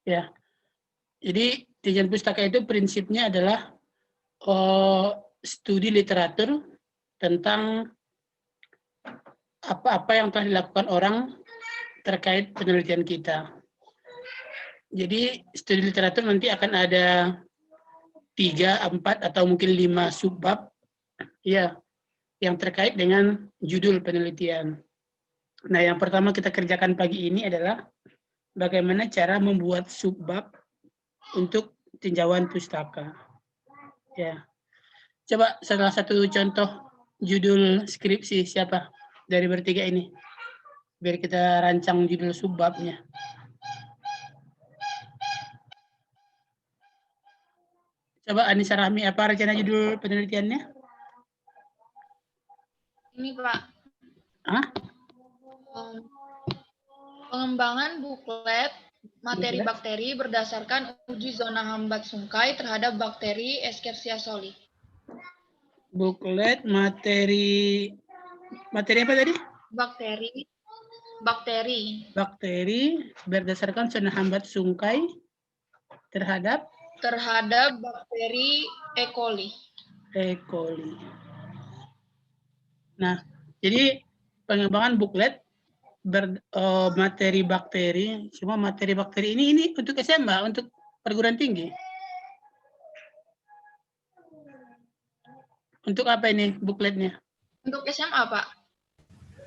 Ya, jadi tinjauan pustaka itu prinsipnya adalah studi literatur tentang apa-apa yang telah dilakukan orang terkait penelitian kita. Jadi studi literatur nanti akan ada 3, 4, atau mungkin 5 subbab ya yang terkait dengan judul penelitian. Nah, yang pertama kita kerjakan pagi ini adalah bagaimana cara membuat subbab untuk tinjauan pustaka. Ya. Coba salah satu contoh judul skripsi siapa dari bertiga ini? Biar kita rancang judul subbabnya. Coba Anissa Rahmi, apa rencana judul penelitiannya? Ini Pak. Hah? Pengembangan buklet materi bakteri berdasarkan uji zona hambat sungkai terhadap bakteri Escherichia coli. Buklet materi apa tadi? Bakteri berdasarkan zona hambat sungkai terhadap bakteri E. coli. Nah, jadi pengembangan buklet materi bakteri, cuma materi bakteri ini untuk SMA, untuk perguruan tinggi. Untuk apa ini bukletnya? Untuk SMA, Pak.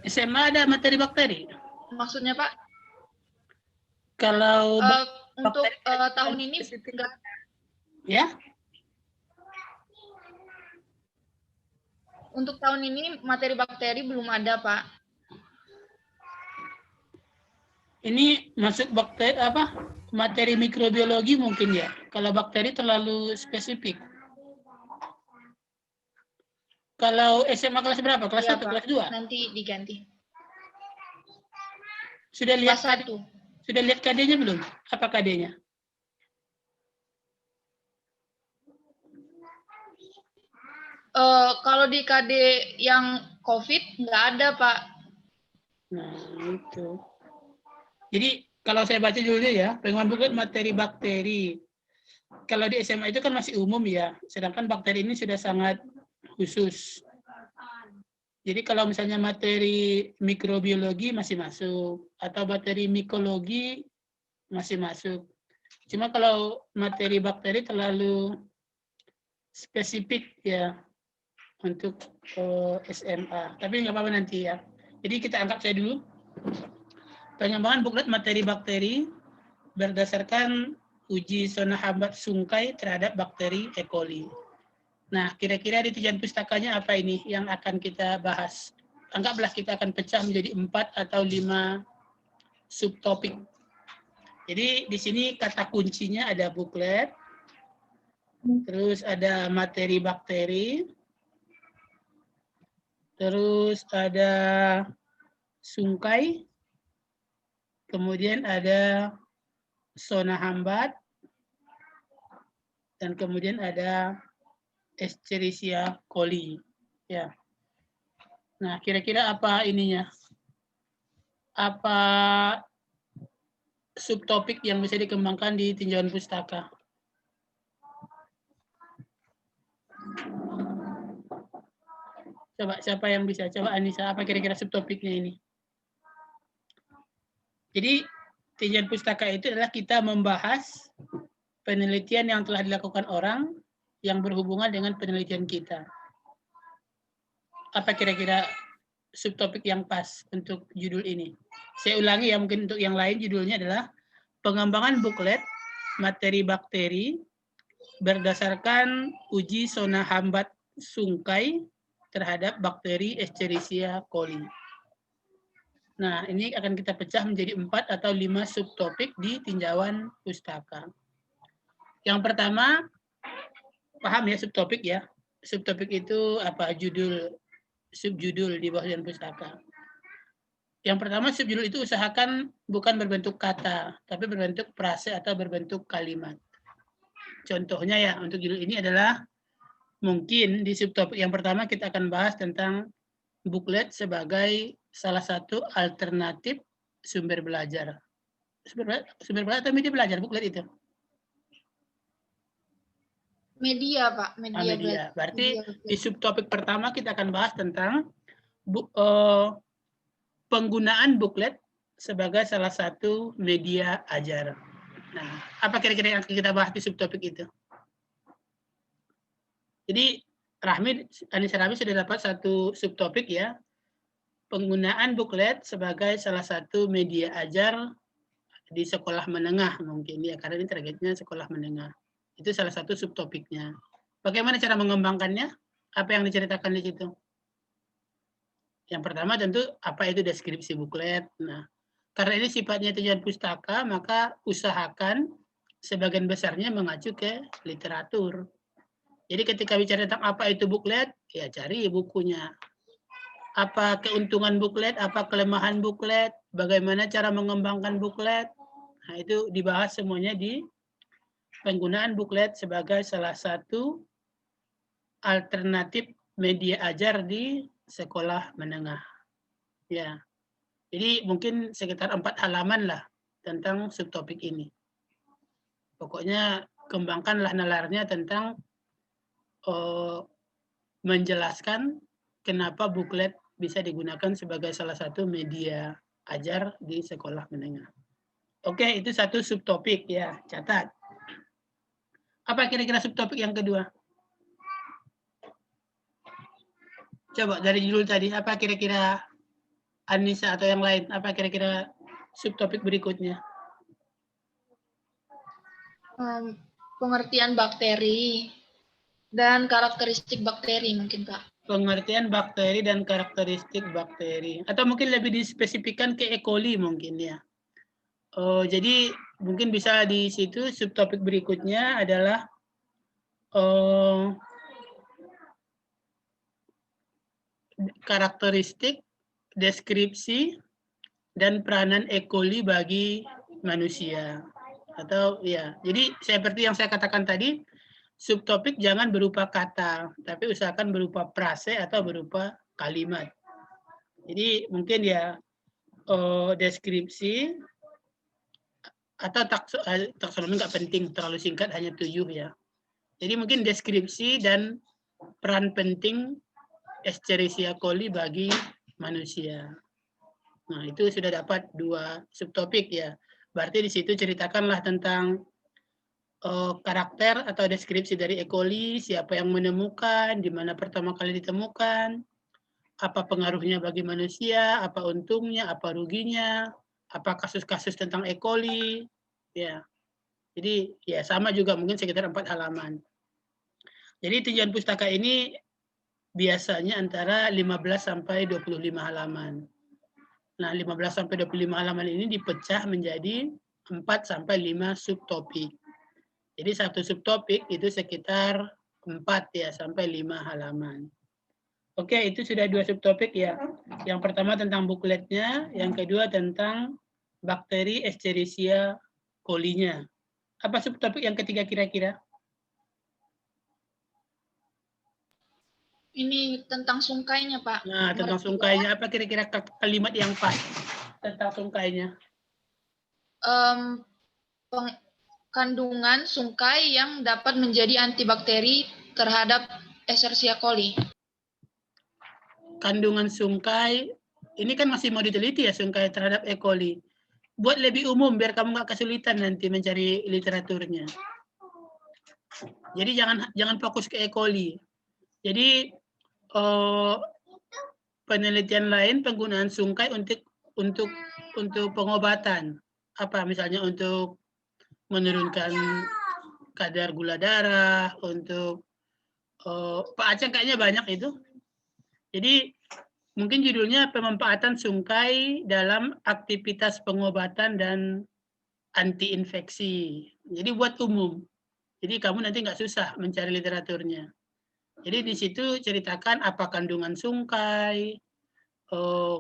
SMA ada materi bakteri. Maksudnya, Pak? Kalau untuk tahun ini enggak. Ya? Untuk tahun ini materi bakteri belum ada, Pak. Ini masuk bakteri apa? Materi mikrobiologi mungkin ya. Kalau bakteri terlalu spesifik. Kalau SMA kelas berapa? Kelas 1, kelas 2? Nanti diganti. Sudah lihat kelas 1. Sudah lihat KD-nya belum? Apa KD-nya? Kalau di KD yang COVID nggak ada, Pak. Nah, itu. Jadi kalau saya baca dulu ya, pengembangan buklet materi bakteri. Kalau di SMA itu kan masih umum ya, sedangkan bakteri ini sudah sangat khusus. Jadi kalau misalnya materi mikrobiologi masih masuk, atau materi mikologi masih masuk. Cuma kalau materi bakteri terlalu spesifik ya untuk SMA. Tapi nggak apa-apa nanti ya. Jadi kita anggap saya dulu. Pengembangan buklet materi bakteri berdasarkan uji zona hambat sungkai terhadap bakteri E. coli. Nah, kira-kira di tinjauan pustakanya apa ini yang akan kita bahas? Anggaplah kita akan pecah menjadi 4 atau 5 subtopik. Jadi di sini kata kuncinya ada buklet, terus ada materi bakteri, terus ada sungkai, kemudian ada zona hambat, dan kemudian ada Escherichia coli. Ya. Nah, kira-kira apa ininya? Apa subtopik yang bisa dikembangkan di tinjauan pustaka? Coba siapa yang bisa? Coba Anissa, apa kira-kira subtopiknya ini? Jadi tinjauan pustaka itu adalah kita membahas penelitian yang telah dilakukan orang yang berhubungan dengan penelitian kita. Apa kira-kira subtopik yang pas untuk judul ini? Saya ulangi ya, mungkin untuk yang lain judulnya adalah pengembangan buklet materi bakteri berdasarkan uji zona hambat sungkai terhadap bakteri Escherichia coli. Nah, ini akan kita pecah menjadi 4 atau 5 subtopik di tinjauan pustaka. Yang pertama, paham ya subtopik ya? Subtopik itu apa? Subjudul di bawah tinjauan pustaka. Yang pertama, subjudul itu usahakan bukan berbentuk kata, tapi berbentuk frase atau berbentuk kalimat. Contohnya ya, untuk judul ini adalah mungkin di subtopik yang pertama kita akan bahas tentang buklet sebagai salah satu alternatif sumber belajar. sumber atau media belajar buklet itu? Media, Pak. Media, Media. Berarti di subtopik pertama kita akan bahas tentang penggunaan buklet sebagai salah satu media ajar. Nah, apa kira-kira yang kita bahas di subtopik itu? Jadi, Anissa Rahmi sudah dapat satu subtopik ya, penggunaan buklet sebagai salah satu media ajar di sekolah menengah mungkin ya, karena ini targetnya sekolah menengah. Itu salah satu subtopiknya. Bagaimana cara mengembangkannya? Apa yang diceritakan di situ? Yang pertama tentu apa itu deskripsi buklet. Nah, karena ini sifatnya tujuan pustaka, maka usahakan sebagian besarnya mengacu ke literatur. Jadi ketika bicara tentang apa itu buklet, ya cari bukunya. Apa keuntungan buklet, apa kelemahan buklet, bagaimana cara mengembangkan buklet. Nah, itu dibahas semuanya di penggunaan buklet sebagai salah satu alternatif media ajar di sekolah menengah. Ya. Jadi mungkin sekitar 4 halaman lah tentang subtopik ini. Pokoknya kembangkanlah nalarnya tentang menjelaskan kenapa buklet bisa digunakan sebagai salah satu media ajar di sekolah menengah. Oke, itu satu subtopik ya, catat. Apa kira-kira subtopik yang kedua? Coba dari judul tadi, apa kira-kira Anissa atau yang lain, apa kira-kira subtopik berikutnya? Pengertian bakteri dan karakteristik bakteri mungkin, Pak. Pengertian bakteri dan karakteristik bakteri. Atau mungkin lebih dispesifikkan ke E. coli mungkin ya. Jadi mungkin bisa di situ subtopik berikutnya adalah karakteristik, deskripsi, dan peranan E. coli bagi manusia. Atau ya, jadi seperti yang saya katakan tadi, subtopik jangan berupa kata, tapi usahakan berupa frase atau berupa kalimat. Jadi mungkin ya deskripsi atau taksonomi nggak penting, terlalu singkat, hanya 7 ya. Jadi mungkin deskripsi dan peran penting Escherichia coli bagi manusia. Nah, itu sudah dapat 2 subtopik ya. Berarti di situ ceritakanlah tentang karakter atau deskripsi dari E. coli, siapa yang menemukan, di mana pertama kali ditemukan, apa pengaruhnya bagi manusia, apa untungnya, apa ruginya, apa kasus-kasus tentang E. coli, ya. Jadi ya sama juga mungkin sekitar 4 halaman. Jadi tujuan pustaka ini biasanya antara 15 sampai 25 halaman. Nah, 15 sampai 25 halaman ini dipecah menjadi 4 sampai 5 subtopik. Jadi satu subtopik itu sekitar 4 ya sampai 5 halaman. Oke, itu sudah 2 subtopik ya. Yang pertama tentang bukletnya, yang kedua tentang bakteri Escherichia coli-nya. Apa subtopik yang ketiga kira-kira? Ini tentang sungkainya, Pak. Nah, tentang sungkainya, apa kira-kira kalimat yang pas tentang sungkainya? Kandungan sungkai yang dapat menjadi antibakteri terhadap Escherichia coli. Kandungan sungkai, ini kan masih mau diteliti ya, sungkai terhadap E. coli. Buat lebih umum, biar kamu nggak kesulitan nanti mencari literaturnya. Jadi jangan fokus ke E. coli. Jadi penelitian lain penggunaan sungkai untuk pengobatan. Apa misalnya untuk menurunkan kadar gula darah, untuk Pak Aceh kayaknya banyak itu. Jadi mungkin judulnya pemanfaatan sungkai dalam aktivitas pengobatan dan anti-infeksi. Jadi buat umum. Jadi kamu nanti nggak susah mencari literaturnya. Jadi di situ ceritakan apa kandungan sungkai,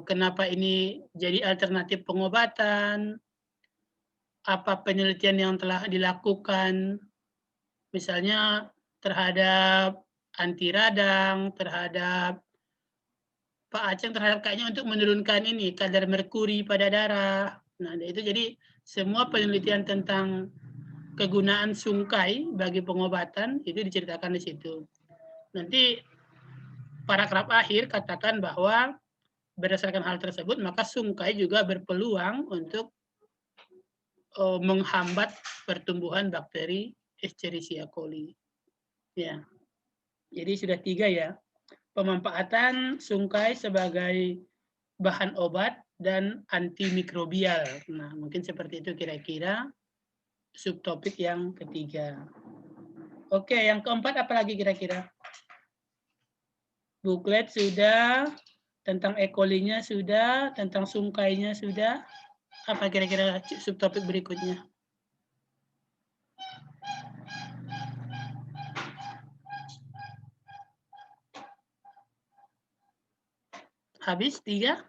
kenapa ini jadi alternatif pengobatan, apa penelitian yang telah dilakukan, misalnya terhadap anti radang, terhadap Pak Aceh terhadap kayaknya untuk menurunkan ini kadar merkuri pada darah. Nah, itu jadi semua penelitian tentang kegunaan sungkai bagi pengobatan itu diceritakan di situ. Nanti paragraf akhir katakan bahwa berdasarkan hal tersebut maka sungkai juga berpeluang untuk menghambat pertumbuhan bakteri Escherichia coli. Ya, jadi sudah 3 ya. Pemanfaatan sungkai sebagai bahan obat dan antimikrobial. Nah, mungkin seperti itu kira-kira subtopik yang ketiga. Oke, yang keempat apa lagi kira-kira? Buklet sudah, tentang E. coli-nya sudah, tentang sungkainya sudah. Apa kira-kira subtopik berikutnya? Habis 3?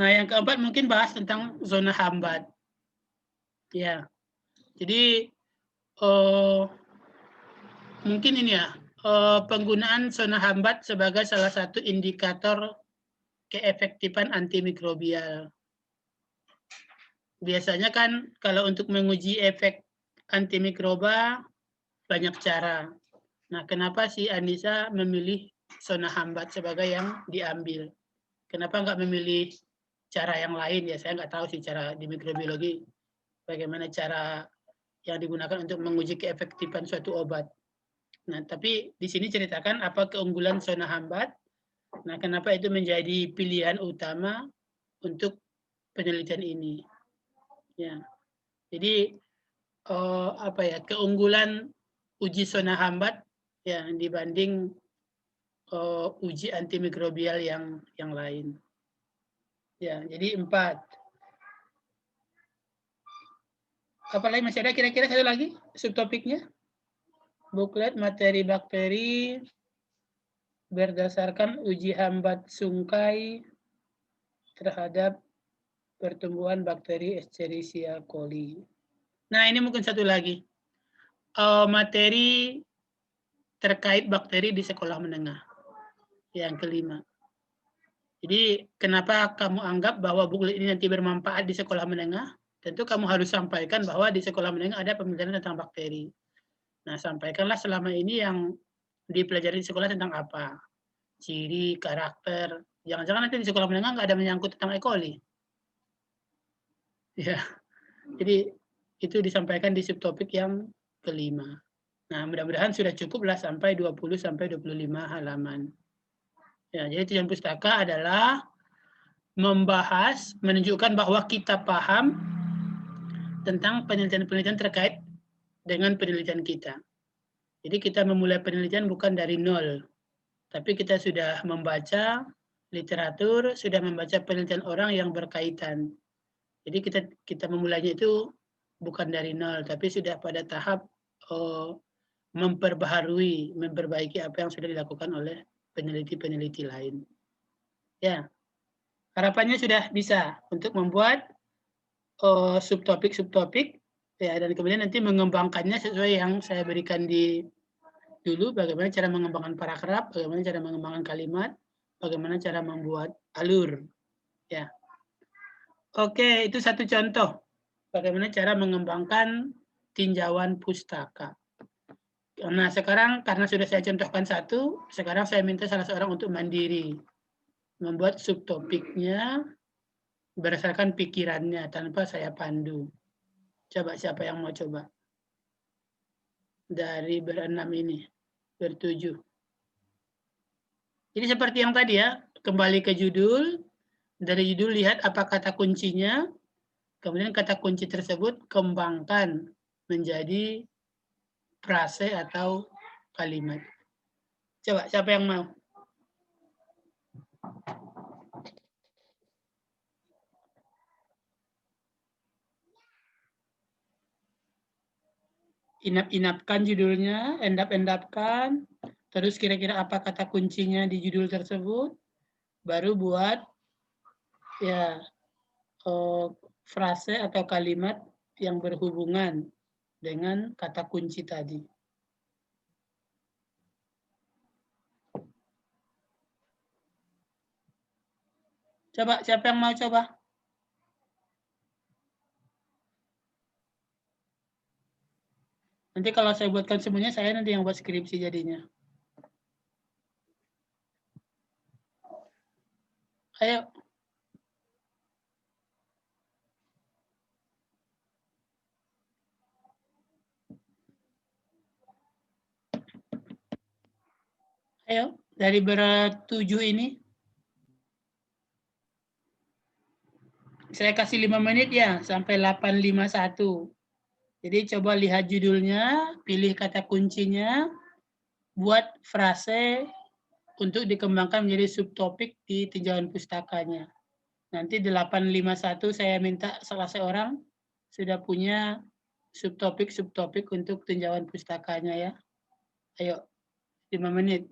Nah, yang keempat mungkin bahas tentang zona hambat. Ya, jadi mungkin ini ya, penggunaan zona hambat sebagai salah satu indikator keefektifan antimikrobial. Biasanya kan kalau untuk menguji efek antimikroba banyak cara. Nah, kenapa si Anissa memilih zona hambat sebagai yang diambil? Kenapa nggak memilih cara yang lain ya? Saya nggak tahu sih cara di mikrobiologi bagaimana cara yang digunakan untuk menguji keefektifan suatu obat. Nah, tapi di sini ceritakan apa keunggulan zona hambat. Nah, kenapa itu menjadi pilihan utama untuk penelitian ini? Ya, jadi apa ya, keunggulan uji zona hambat ya dibanding uji antimikrobial yang lain. Ya, jadi 4. Apalagi masih ada kira-kira satu lagi subtopiknya? Buklet materi bakteri berdasarkan uji hambat sungkai terhadap pertumbuhan bakteri Escherichia coli. Nah, ini mungkin satu lagi. Materi terkait bakteri di sekolah menengah. Yang kelima. Jadi, kenapa kamu anggap bahwa buklet ini nanti bermanfaat di sekolah menengah? Tentu kamu harus sampaikan bahwa di sekolah menengah ada pembelajaran tentang bakteri. Nah, sampaikanlah selama ini yang dipelajari di sekolah tentang apa. Ciri, karakter. Jangan-jangan nanti di sekolah menengah nggak ada menyangkut tentang E. coli. Ya, jadi itu disampaikan di subtopik yang kelima. Nah, mudah-mudahan sudah cukuplah sampai 20-25 halaman. Ya, jadi tujuan pustaka adalah membahas, menunjukkan bahwa kita paham tentang penelitian-penelitian terkait dengan penelitian kita. Jadi kita memulai penelitian bukan dari nol, tapi kita sudah membaca literatur, sudah membaca penelitian orang yang berkaitan. Jadi kita memulainya itu bukan dari nol, tapi sudah pada tahap memperbaharui, memperbaiki apa yang sudah dilakukan oleh peneliti-peneliti lain. Ya, harapannya sudah bisa untuk membuat subtopik-subtopik, ya, dan kemudian nanti mengembangkannya sesuai yang saya berikan di dulu, bagaimana cara mengembangkan paragraf, bagaimana cara mengembangkan kalimat, bagaimana cara membuat alur. Ya, oke, itu satu contoh bagaimana cara mengembangkan tinjauan pustaka. Nah, sekarang karena sudah saya contohkan satu, sekarang saya minta salah seorang untuk mandiri membuat subtopiknya berdasarkan pikirannya tanpa saya pandu. Coba siapa yang mau coba? Dari berenam ini, bertujuh. Jadi seperti yang tadi ya, kembali ke judul, dari judul lihat apa kata kuncinya, kemudian kata kunci tersebut kembangkan menjadi frase atau kalimat. Coba, siapa yang mau? Inap-inapkan judulnya, endap-endapkan, terus kira-kira apa kata kuncinya di judul tersebut, baru buat ya frase atau kalimat yang berhubungan dengan kata kunci tadi. Coba, siapa yang mau coba? Nanti kalau saya buatkan semuanya, saya nanti yang buat skripsi jadinya. Ayo. Ayo, dari bertujuh ini. Saya kasih 5 menit ya, sampai 8:51. Jadi coba lihat judulnya, pilih kata kuncinya, buat frase untuk dikembangkan menjadi subtopik di tinjauan pustakanya. Nanti 8:51 saya minta salah seorang sudah punya subtopik untuk tinjauan pustakanya ya. Ayo, 5 menit.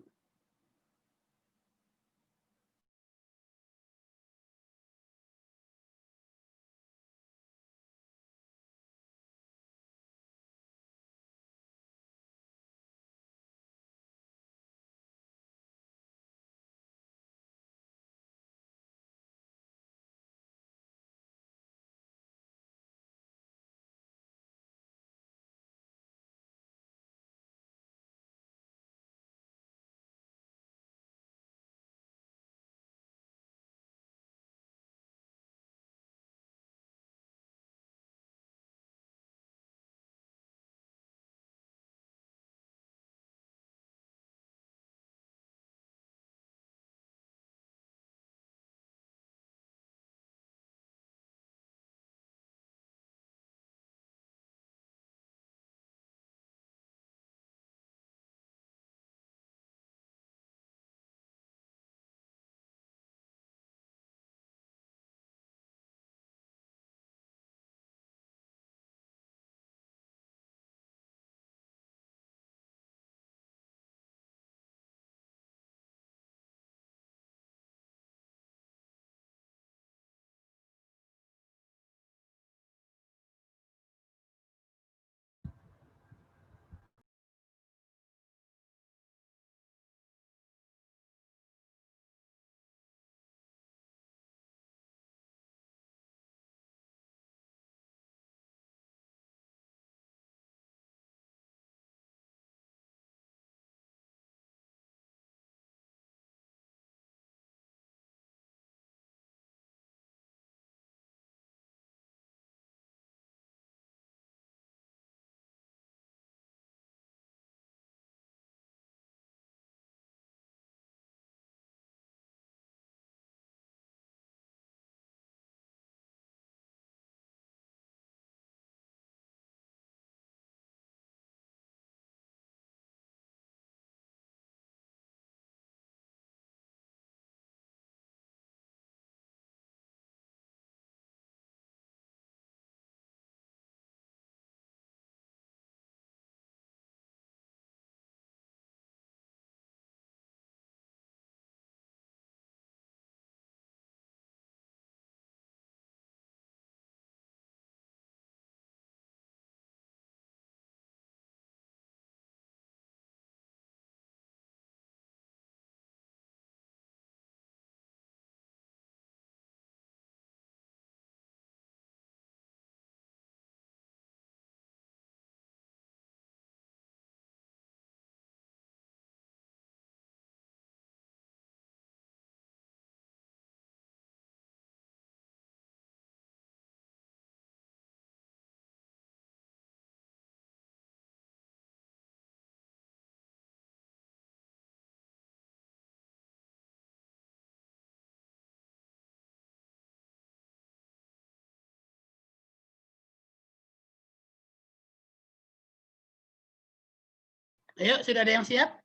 Ayo, sudah ada yang siap?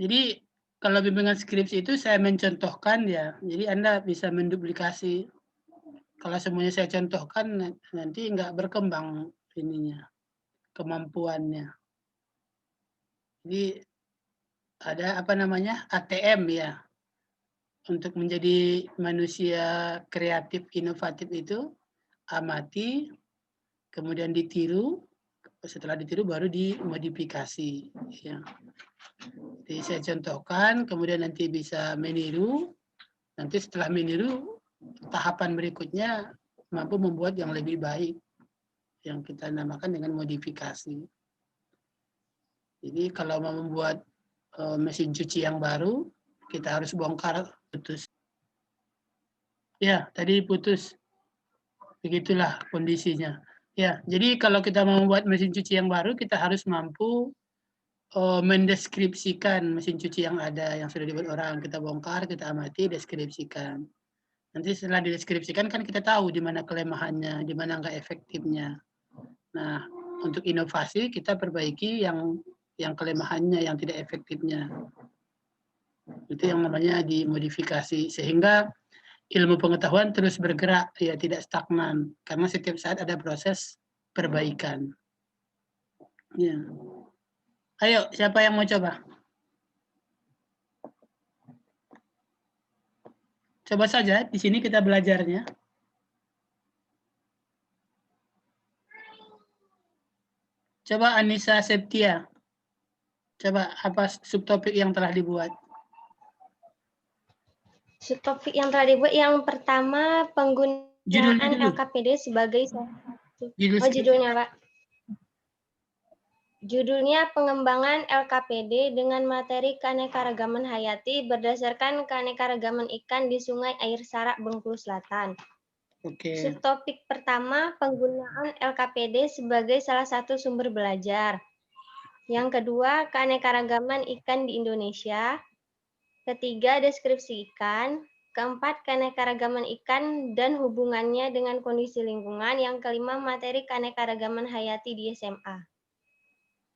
Jadi kalau bimbingan skripsi itu saya mencontohkan ya, jadi Anda bisa menduplikasi. Kalau semuanya saya contohkan, nanti nggak berkembang ininya, kemampuannya. Jadi ada apa namanya, ATM ya, untuk menjadi manusia kreatif, inovatif itu, amati, kemudian ditiru, setelah ditiru baru dimodifikasi. Ya. Jadi saya contohkan, kemudian nanti bisa meniru, Nanti setelah meniru, tahapan berikutnya mampu membuat yang lebih baik, yang kita namakan dengan modifikasi. Jadi kalau mau membuat mesin cuci yang baru, kita harus bongkar putus. Ya, tadi putus. Begitulah kondisinya. Ya, jadi kalau kita mau membuat mesin cuci yang baru, kita harus mampu mendeskripsikan mesin cuci yang ada, yang sudah dibuat orang. Kita bongkar, kita amati, deskripsikan. Nanti setelah dideskripsikan kan kita tahu di mana kelemahannya, di mana nggak efektifnya. Nah, untuk inovasi kita perbaiki yang kelemahannya, yang tidak efektifnya. Itu yang namanya dimodifikasi, sehingga ilmu pengetahuan terus bergerak, ya tidak stagnan, karena setiap saat ada proses perbaikan. Ya. Ayo, siapa yang mau coba? Coba saja, di sini kita belajarnya. Coba Anissa Septia. Coba apa subtopik yang telah dibuat? Subtopik yang telah dibuat yang pertama penggunaan LKPD sebagai judulnya Pak. Judulnya pengembangan LKPD dengan materi keanekaragaman hayati berdasarkan keanekaragaman ikan di Sungai Air Sarak Bengkulu Selatan. Oke. Subtopik pertama penggunaan LKPD sebagai salah satu sumber belajar. Yang kedua keanekaragaman ikan di Indonesia. Ketiga deskripsi ikan. Keempat keanekaragaman ikan dan hubungannya dengan kondisi lingkungan. Yang kelima materi keanekaragaman hayati di SMA.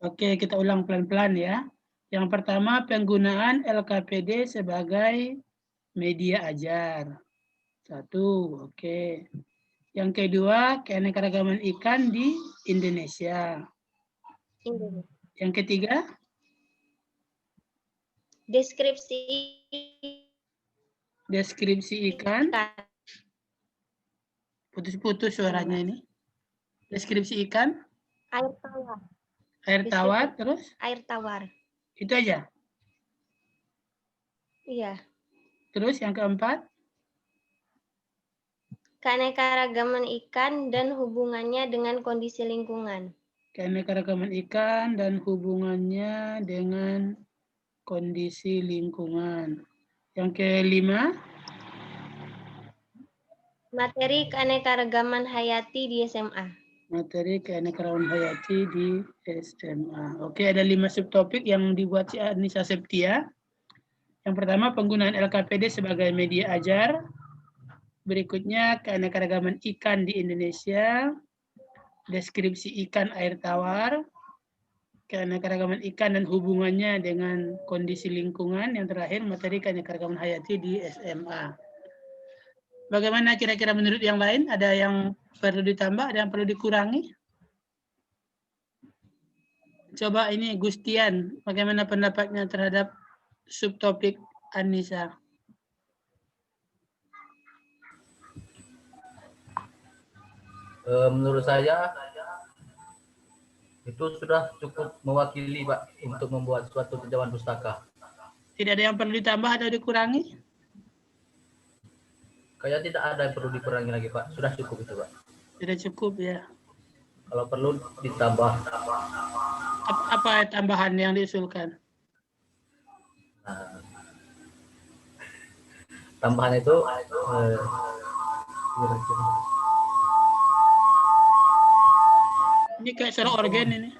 Oke, kita ulang pelan-pelan ya. Yang pertama, penggunaan LKPD sebagai media ajar. 1, oke. Yang kedua, keanekaragaman ikan di Indonesia. Yang ketiga? Deskripsi ikan. Putus-putus suaranya ini. Deskripsi ikan. Air tawar. Air tawar, terus? Air tawar. Itu aja? Iya. Terus yang keempat? Keanekaragaman ikan dan hubungannya dengan kondisi lingkungan. Keanekaragaman ikan dan hubungannya dengan kondisi lingkungan. Yang kelima? Materi keanekaragaman hayati di SMA. Materi keanekaragaman hayati di SMA. Oke, ada 5 subtopik yang dibuat si Anissa Septia. Yang pertama, penggunaan LKPD sebagai media ajar. Berikutnya, keanekaragaman ikan di Indonesia. Deskripsi ikan air tawar. Keanekaragaman ikan dan hubungannya dengan kondisi lingkungan. Yang terakhir, materi keanekaragaman hayati di SMA. Bagaimana kira-kira menurut yang lain? Ada yang perlu ditambah, ada yang perlu dikurangi? Coba ini Gustian, bagaimana pendapatnya terhadap subtopik Anissa? Menurut saya itu sudah cukup mewakili Pak untuk membuat suatu dewan pustaka. Tidak ada yang perlu ditambah atau dikurangi? Kayak tidak ada yang perlu dikurangi lagi Pak, sudah cukup itu Pak. Sudah cukup ya. Kalau perlu ditambah. Apa tambahan yang diusulkan? Nah, tambahan itu ini kayak suara organ ini.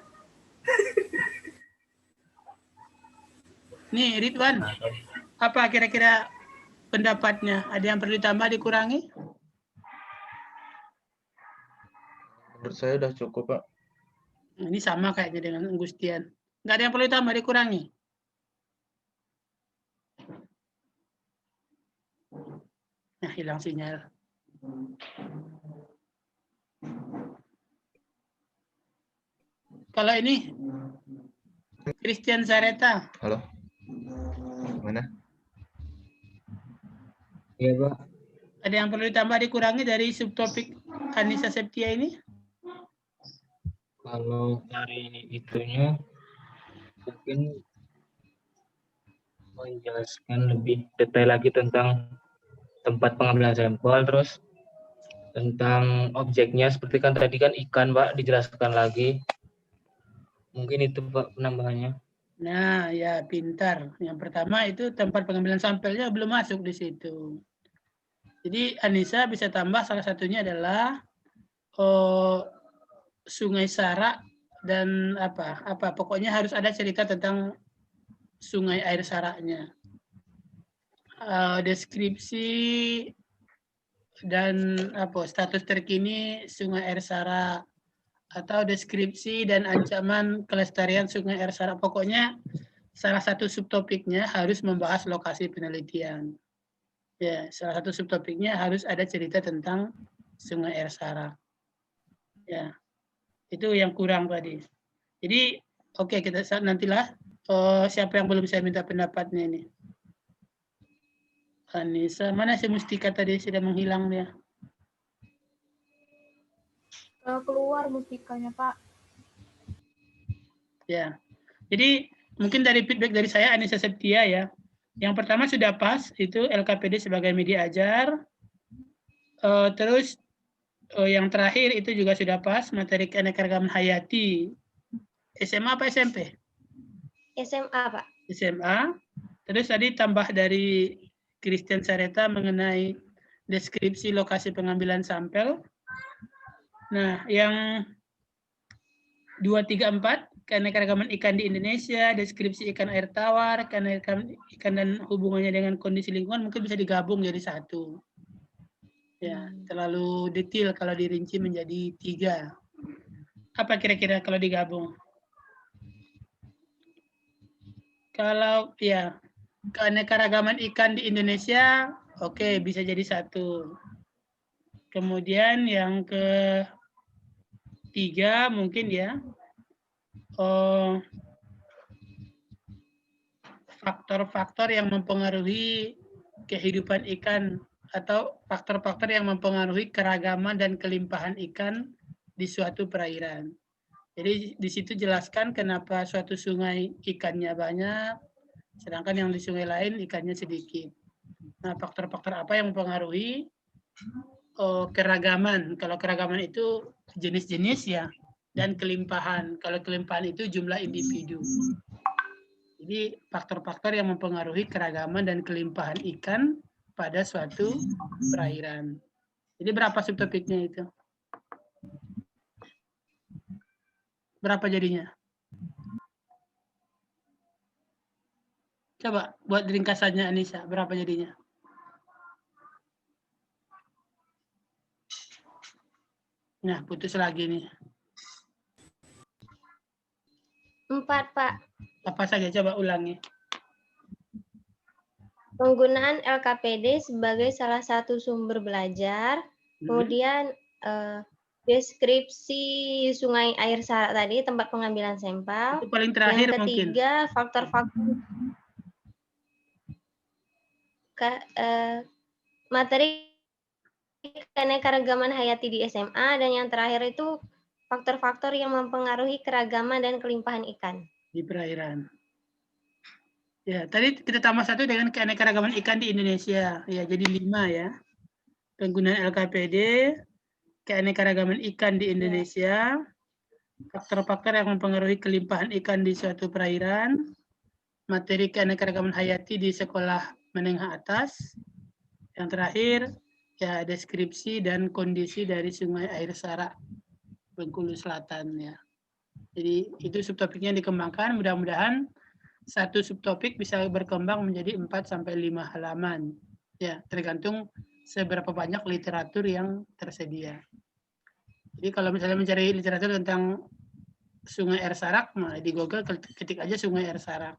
Nih Ridwan, apa kira-kira pendapatnya? Ada yang perlu ditambah, dikurangi? Menurut saya udah cukup Pak. Ini sama kayaknya dengan Gustian. Nggak ada yang perlu ditambah, dikurangi? Nah, hilang sinyal. Kalau ini, Christian Zareta. Halo. Mana? Iya Pak. Ada yang perlu ditambah, dikurangi dari subtopik Anissa Septia ini? Kalau dari itunya mungkin menjelaskan lebih detail lagi tentang tempat pengambilan sampel, terus tentang objeknya seperti kan tadi kan ikan Pak dijelaskan lagi. Mungkin itu Pak penambahannya. Nah, ya pintar. Yang pertama itu tempat pengambilan sampelnya belum masuk di situ. Jadi Anissa bisa tambah salah satunya adalah Sungai Sarak dan apa pokoknya harus ada cerita tentang sungai air Saraknya. Deskripsi dan status terkini sungai air Sarak atau deskripsi dan ancaman kelestarian sungai air Sarak. Pokoknya salah satu subtopiknya harus membahas lokasi penelitian. Ya, salah satu subtopiknya harus ada cerita tentang sungai air Sarak. Ya, itu yang kurang tadi. Jadi, oke, kita nantilah siapa yang belum saya minta pendapatnya ini. Anissa, mana si Mustika tadi sudah menghilang dia? Keluar Mustikanya, Pak. Ya, jadi mungkin dari feedback dari saya, Anissa Septia ya. Yang pertama sudah pas, itu LKPD sebagai media ajar. Terus yang terakhir itu juga sudah pas, materi keanekaragaman hayati. SMA apa SMP? SMA, Pak. SMA. Terus tadi tambah dari Christian Sareta mengenai deskripsi lokasi pengambilan sampel. Nah, yang 2, 3, 4, keanekaragaman ikan di Indonesia, deskripsi ikan air tawar, keanekaragaman ikan dan hubungannya dengan kondisi lingkungan mungkin bisa digabung jadi satu. Ya, terlalu detail kalau dirinci menjadi 3. Apa kira-kira kalau digabung? Kalau ya keanekaragaman ikan di Indonesia, oke, bisa jadi 1. Kemudian yang ke-3 mungkin ya, faktor-faktor yang mempengaruhi kehidupan ikan atau faktor-faktor yang mempengaruhi keragaman dan kelimpahan ikan di suatu perairan. Jadi di situ jelaskan kenapa suatu sungai ikannya banyak, sedangkan yang di sungai lain ikannya sedikit. Nah, faktor-faktor apa yang mempengaruhi keragaman? Kalau keragaman itu jenis-jenis ya, dan kelimpahan. Kalau kelimpahan itu jumlah individu. Jadi faktor-faktor yang mempengaruhi keragaman dan kelimpahan ikan pada suatu perairan. Jadi berapa subtopiknya itu? Berapa jadinya? Coba buat ringkasannya Anissa, berapa jadinya? Nah, putus lagi nih. 4, Pak. Apa saja? Coba ulangi. Penggunaan LKPD sebagai salah satu sumber belajar. Kemudian deskripsi sungai air Sarak tadi, tempat pengambilan sampel. Itu paling terakhir yang ketiga, faktor-faktor materi keanekaragaman hayati di SMA, dan yang terakhir itu faktor-faktor yang mempengaruhi keragaman dan kelimpahan ikan di perairan. Ya, tadi kita tambah 1 dengan keanekaragaman ikan di Indonesia. Ya, jadi 5 ya. Penggunaan LKPD, keanekaragaman ikan di Indonesia, faktor-faktor yang mempengaruhi kelimpahan ikan di suatu perairan, materi keanekaragaman hayati di sekolah menengah atas, yang terakhir ya deskripsi dan kondisi dari sungai air Sarak Bengkulu Selatan ya. Jadi itu subtopiknya dikembangkan, mudah-mudahan satu subtopik bisa berkembang menjadi 4-5 halaman. Ya, tergantung seberapa banyak literatur yang tersedia. Jadi kalau misalnya mencari literatur tentang sungai air Sarak, nah di Google ketik aja sungai air Sarak.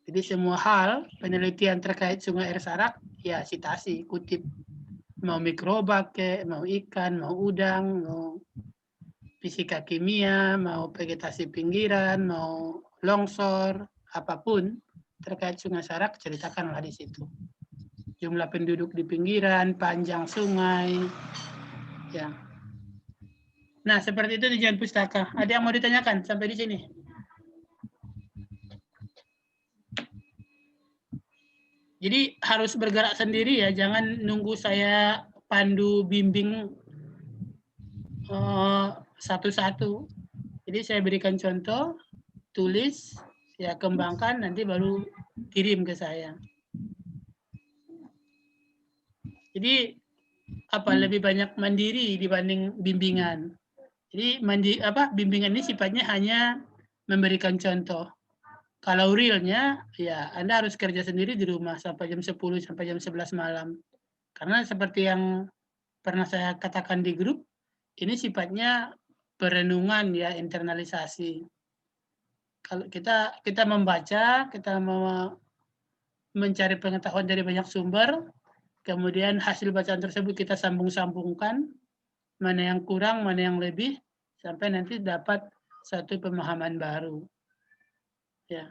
Jadi semua hal penelitian terkait sungai air Sarak, ya citasi, kutip. Mau mikroba, mau ikan, mau udang, mau fisika kimia, mau vegetasi pinggiran, mau longsor, apapun terkait sungai Sarak, ceritakanlah di situ. Jumlah penduduk di pinggiran, panjang sungai, ya. Nah, seperti itu tujuan pustaka. Ada yang mau ditanyakan sampai di sini? Jadi harus bergerak sendiri ya, jangan nunggu saya pandu bimbing satu-satu. Jadi saya berikan contoh, tulis, ya kembangkan, nanti baru kirim ke saya. Jadi lebih banyak mandiri dibanding bimbingan. Jadi bimbingan ini sifatnya hanya memberikan contoh. Kalau realnya, ya Anda harus kerja sendiri di rumah sampai jam 10 sampai jam 11 malam. Karena seperti yang pernah saya katakan di grup, ini sifatnya perenungan ya, internalisasi. Kalau kita membaca, kita mencari pengetahuan dari banyak sumber, kemudian hasil bacaan tersebut kita sambung-sambungkan, mana yang kurang, mana yang lebih, sampai nanti dapat satu pemahaman baru. Ya.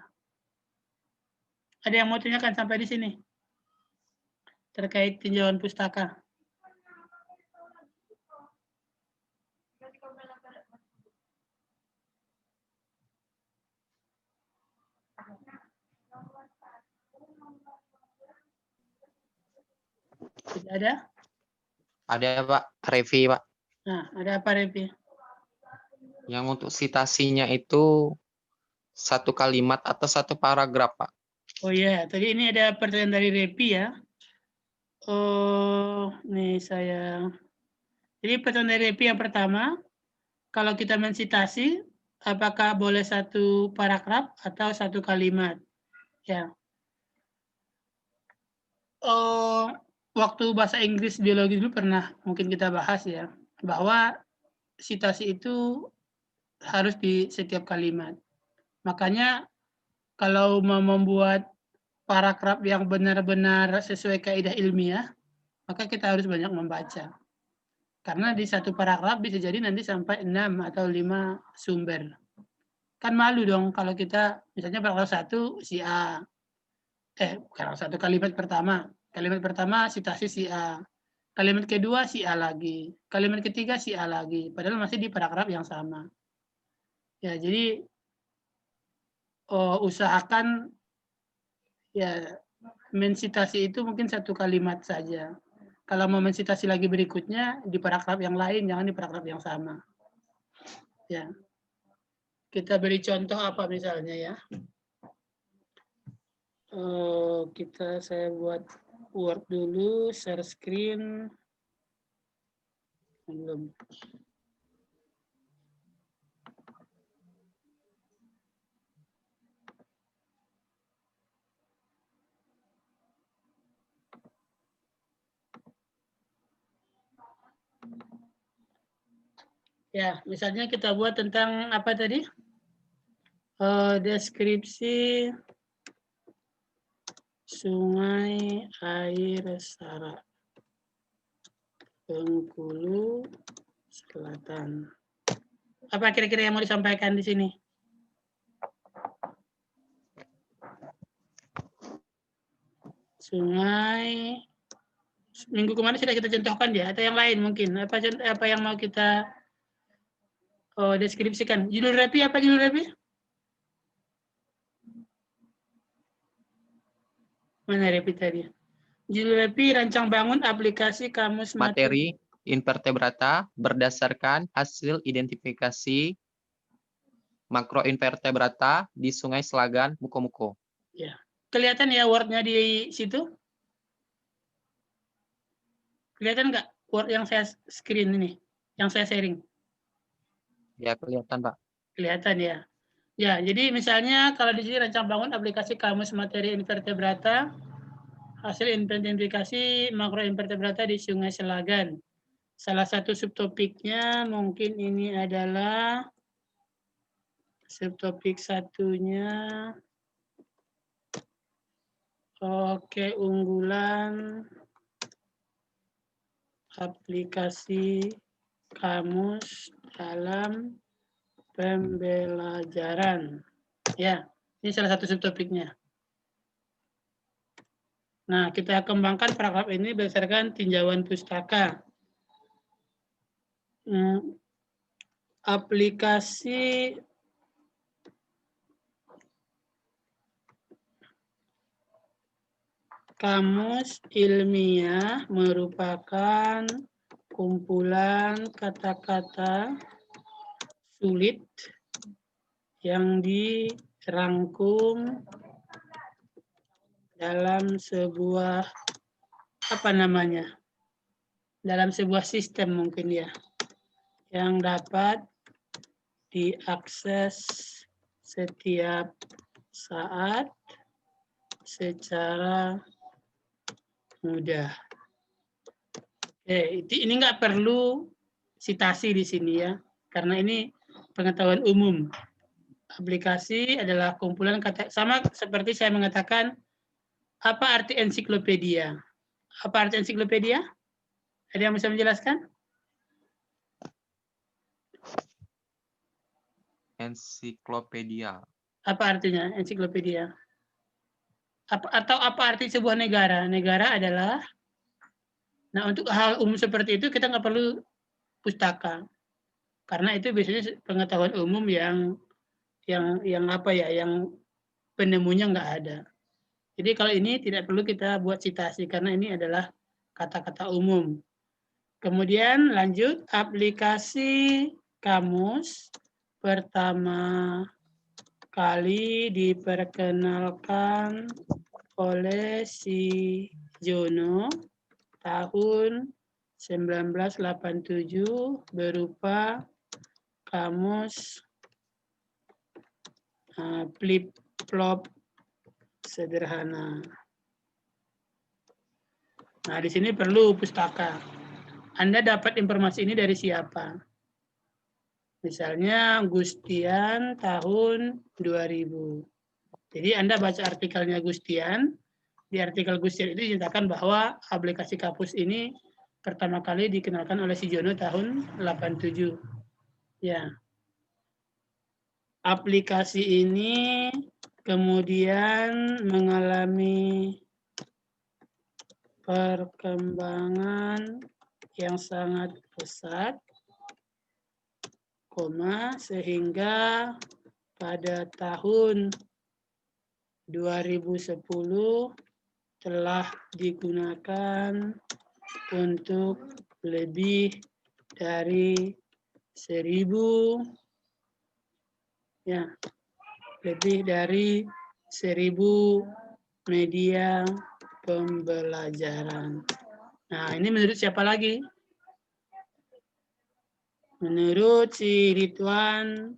Ada yang mau tanyakan sampai di sini? Terkait tinjauan pustaka. Tidak ada? Ada Pak, Revi Pak. Nah, ada apa Revi? Yang untuk citasinya itu satu kalimat atau satu paragraf Pak? Oh iya, tadi ini ada pertanyaan dari Revi ya. Oh, nih saya. Jadi pertanyaan dari Revi yang pertama, kalau kita mensitasi, apakah boleh satu paragraf atau satu kalimat? Ya. Oh, waktu bahasa Inggris biologi dulu pernah mungkin kita bahas ya, bahwa citasi itu harus di setiap kalimat. Makanya kalau mau membuat paragraf yang benar-benar sesuai kaidah ilmiah, maka kita harus banyak membaca. Karena di satu paragraf bisa jadi nanti sampai 6 atau 5 sumber. Kan malu dong kalau kita misalnya paragraf 1 si A. Kalau satu kalimat pertama. Kalimat pertama citasi si A. Kalimat kedua si A lagi. Kalimat ketiga si A lagi. Padahal masih di paragraf yang sama. Ya, jadi usahakan ya mensitasi itu mungkin satu kalimat saja. Kalau mau mensitasi lagi berikutnya di paragraf yang lain, jangan di paragraf yang sama. Ya. Kita beri contoh apa misalnya ya. Saya buat Word dulu, share screen. Belum. Ya, misalnya kita buat tentang apa tadi? Deskripsi sungai air Sara, Bengkulu Selatan. Apa kira-kira yang mau disampaikan di sini? Sungai, minggu kemarin sudah kita contohkan ya, atau yang lain mungkin. Apa yang mau kita deskripsikan? Judul Revi apa judul Revi? Mana Revi tadi? Judul Revi rancang bangun aplikasi kamus materi invertebrata berdasarkan hasil identifikasi makroinvertebrata di Sungai Selagan, Mukomuko. Ya. Kelihatan ya Word-nya di situ? Kelihatan nggak Word yang saya screen ini, yang saya sharing? Ya, kelihatan Pak. Kelihatan ya. Ya, jadi misalnya kalau di sini rancang bangun aplikasi kamus materi invertebrata, hasil identifikasi makroinvertebrata di Sungai Selagan. Salah satu subtopiknya mungkin ini adalah subtopik satunya. Oke, unggulan aplikasi kamus dalam pembelajaran. Ya, ini salah satu subtopiknya. Nah, kita kembangkan paragraf ini berdasarkan tinjauan pustaka. Aplikasi kamus ilmiah merupakan kumpulan kata-kata sulit yang dirangkum dalam sebuah dalam sebuah sistem mungkin ya, yang dapat diakses setiap saat secara mudah. Oke, ini nggak perlu sitasi di sini ya, karena ini pengetahuan umum. Aplikasi adalah kumpulan kata, sama seperti saya mengatakan, apa arti ensiklopedia? Apa arti ensiklopedia? Ada yang bisa menjelaskan? Ensiklopedia. Apa artinya ensiklopedia? Atau apa arti sebuah negara? Negara adalah, nah untuk hal umum seperti itu kita nggak perlu pustaka, karena itu biasanya pengetahuan umum yang penemunya nggak ada. Jadi kalau ini tidak perlu kita buat citasi karena ini adalah kata-kata umum. Kemudian lanjut, aplikasi kamus pertama kali diperkenalkan oleh si Jono tahun 1987 berupa kamus flip-flop sederhana. Nah, di sini perlu pustaka. Anda dapat informasi ini dari siapa? Misalnya Gustian tahun 2000. Jadi Anda baca artikelnya Gustian. Di artikel Gustian itu dinyatakan bahwa aplikasi kampus ini pertama kali dikenalkan oleh si Jono tahun 87. Ya. Aplikasi ini kemudian mengalami perkembangan yang sangat pesat, sehingga pada tahun 2010 telah digunakan untuk lebih dari 1.000 media pembelajaran. Nah, ini menurut siapa lagi? Menurut si Ridwan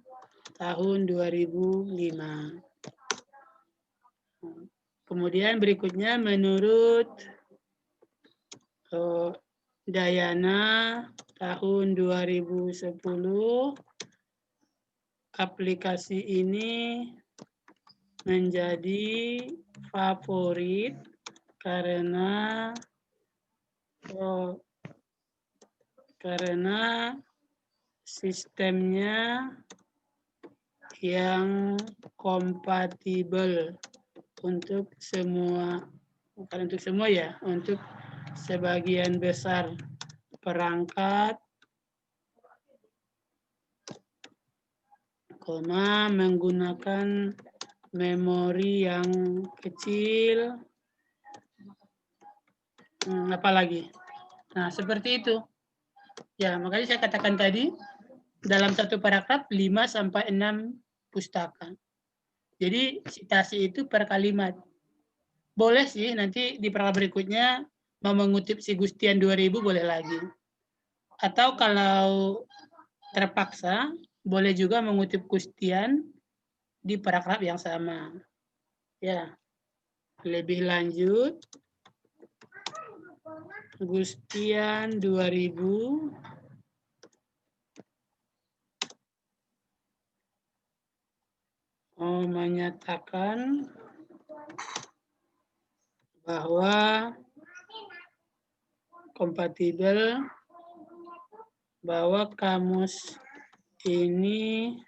tahun 2005. Kemudian berikutnya menurut Dayana tahun 2010, aplikasi ini menjadi favorit karena sistemnya yang kompatibel untuk semua, bukan untuk semua ya, untuk sebagian besar perangkat, menggunakan memori yang kecil, apalagi. Nah, seperti itu. Ya, makanya saya katakan tadi, dalam satu paragraf 5-6 pustaka. Jadi, citasi itu per kalimat. Boleh sih, nanti di paragraf berikutnya mau mengutip si Gustian 2000 boleh lagi. Atau kalau terpaksa, boleh juga mengutip Gustian di paragraf yang sama. Ya, lebih lanjut, Gustian 2000 menyatakan bahwa kompatibel, bahwa kamus ini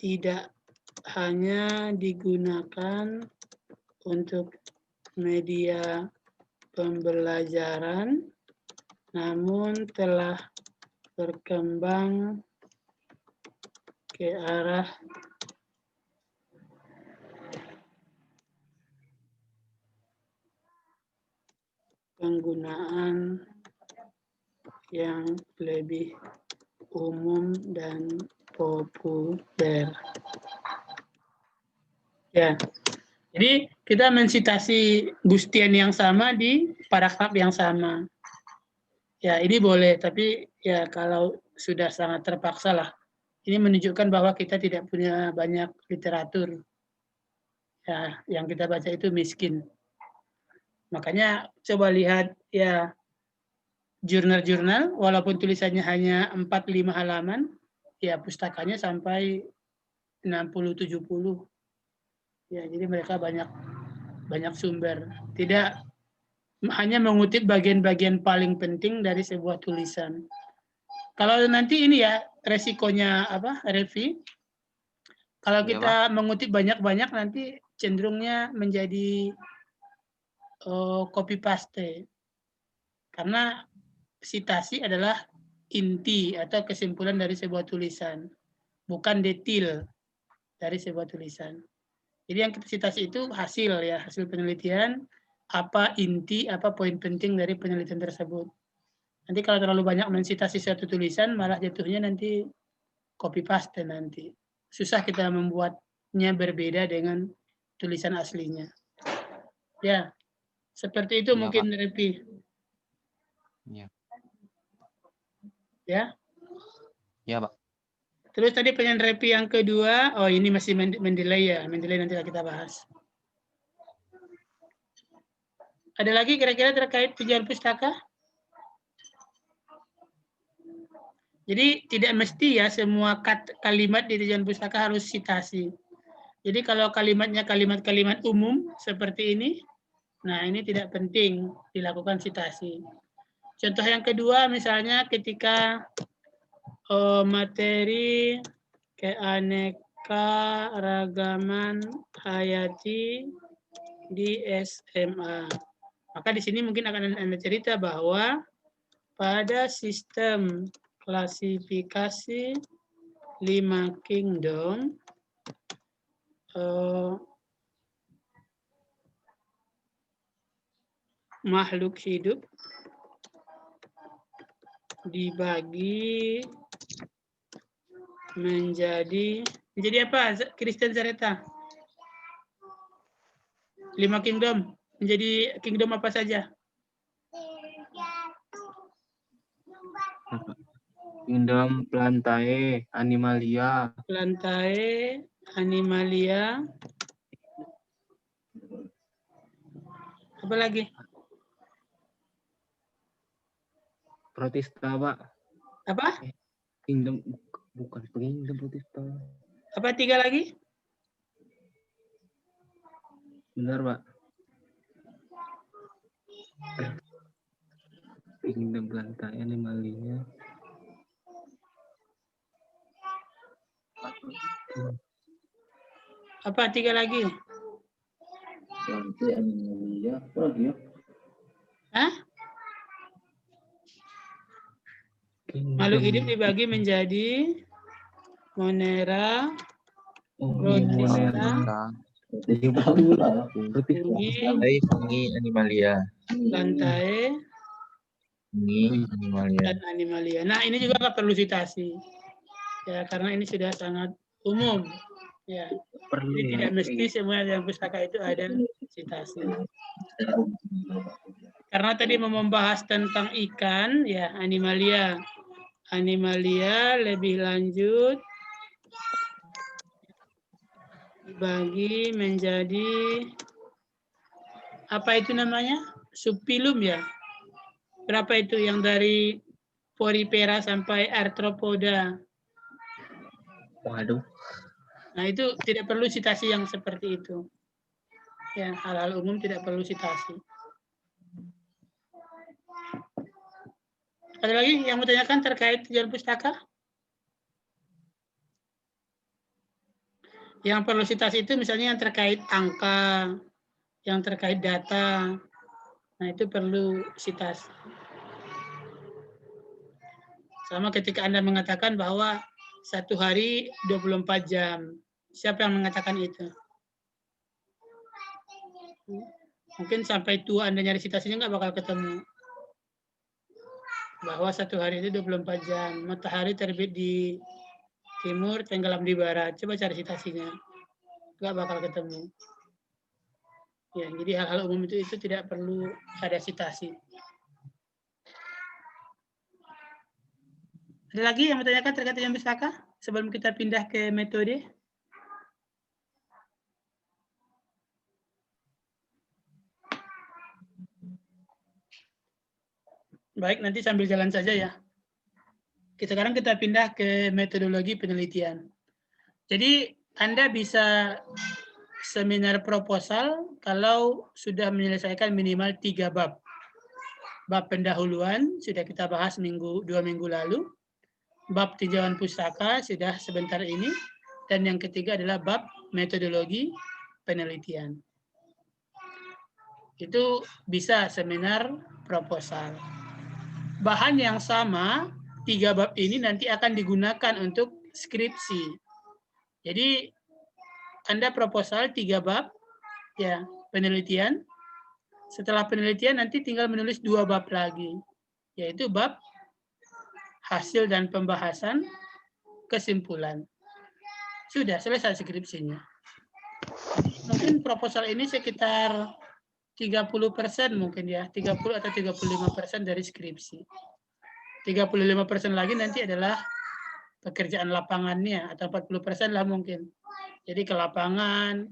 tidak hanya digunakan untuk media pembelajaran, namun telah berkembang ke arah penggunaan yang lebih umum dan populer. Ya, jadi kita mensitasi Gustian yang sama di paragraf yang sama. Ya, ini boleh, tapi ya kalau sudah sangat terpaksa lah. Ini menunjukkan bahwa kita tidak punya banyak literatur. Ya, yang kita baca itu miskin. Makanya coba lihat ya jurnal-jurnal, walaupun tulisannya hanya 4-5 halaman, ya pustakanya sampai 60-70. Ya, jadi mereka banyak sumber. Tidak hanya mengutip bagian-bagian paling penting dari sebuah tulisan. Kalau nanti ini ya resikonya apa, Revi? Kalau Iya, kita mengutip banyak-banyak nanti cenderungnya menjadi copy paste. Karena sitasi adalah inti atau kesimpulan dari sebuah tulisan, bukan detail dari sebuah tulisan. Jadi yang kita citasi itu hasil ya, hasil penelitian, apa inti, apa poin penting dari penelitian tersebut. Nanti kalau terlalu banyak mensitasi suatu tulisan, malah jatuhnya nanti copy paste nanti. Susah kita membuatnya berbeda dengan tulisan aslinya. Ya, seperti itu Iya, mungkin Pak. Repi. Iya. Ya. Iya, Pak. Terus tadi pengen Repi yang kedua, oh ini masih Mendeley ya, Mendeley nanti kita bahas. Ada lagi kira-kira terkait tujuan pustaka? Jadi tidak mesti ya semua kalimat di tujuan pustaka harus citasi. Jadi kalau kalimatnya kalimat-kalimat umum seperti ini, nah ini tidak penting dilakukan citasi. Contoh yang kedua misalnya ketika materi keanekaragaman hayati di SMA. Maka di sini mungkin akan Anda cerita bahwa pada sistem klasifikasi 5 kingdom makhluk hidup dibagi menjadi apa? Kristen Zareta. 5 kingdom menjadi kingdom apa saja? Kingdom Plantae, Animalia. Plantae, Animalia. Apa lagi? Protista, Pak. Apa? Kingdom, bukan Kingdom Protista. Apa 3 lagi? Benar, Pak. Kingdom Plantae, Animalia. Apa 3 lagi? Plantae, Animalia. Apa lagi ya? Hah? Makhluk hidup dibagi menjadi Monera, Protista, Fungi, Animalia. Plantae, Animalia. dan Animalia. Nah, ini juga nggak perlu citasi. Ya, karena ini sudah sangat umum. Ya. Jadi tidak mesti semua yang pustaka itu ada citasi. Karena tadi membahas tentang ikan, ya Animalia. Animalia lebih lanjut dibagi menjadi apa itu namanya? Subfilum ya. Berapa itu yang dari Porifera sampai Arthropoda? Waduh. Nah, itu tidak perlu citasi yang seperti itu. Ya, hal-hal umum tidak perlu citasi. Ada lagi yang mau tanyakan terkait tujuan pustaka? Yang perlu citasi itu misalnya yang terkait angka, yang terkait data. Nah, itu perlu citasi. Sama ketika Anda mengatakan bahwa 1 hari 24 jam. Siapa yang mengatakan itu? Mungkin sampai tua Anda nyari citasinya nggak bakal ketemu. Bahwa satu hari itu 24 jam. Matahari terbit di timur, tenggelam di barat. Coba cari citasinya. Nggak bakal ketemu. Ya, jadi hal-hal umum itu tidak perlu ada citasi. Ada lagi yang bertanyakan terkait dengan pustaka sebelum kita pindah ke metode? Baik, nanti sambil jalan saja ya. Sekarang kita pindah ke metodologi penelitian. Jadi Anda bisa seminar proposal kalau sudah menyelesaikan minimal 3 bab. Bab pendahuluan sudah kita bahas 2 minggu lalu. Bab tinjauan pustaka sudah sebentar ini. Dan yang ketiga adalah bab metodologi penelitian. Itu bisa seminar proposal. Bahan yang sama, 3 bab ini nanti akan digunakan untuk skripsi. Jadi Anda proposal 3 bab, ya penelitian. Setelah penelitian nanti tinggal menulis 2 bab lagi, yaitu bab hasil dan pembahasan, kesimpulan. Sudah selesai skripsinya. Mungkin proposal ini sekitar 30% mungkin ya, 30 atau 35% dari skripsi. 35% lagi nanti adalah pekerjaan lapangannya, atau 40% lah mungkin. Jadi ke lapangan,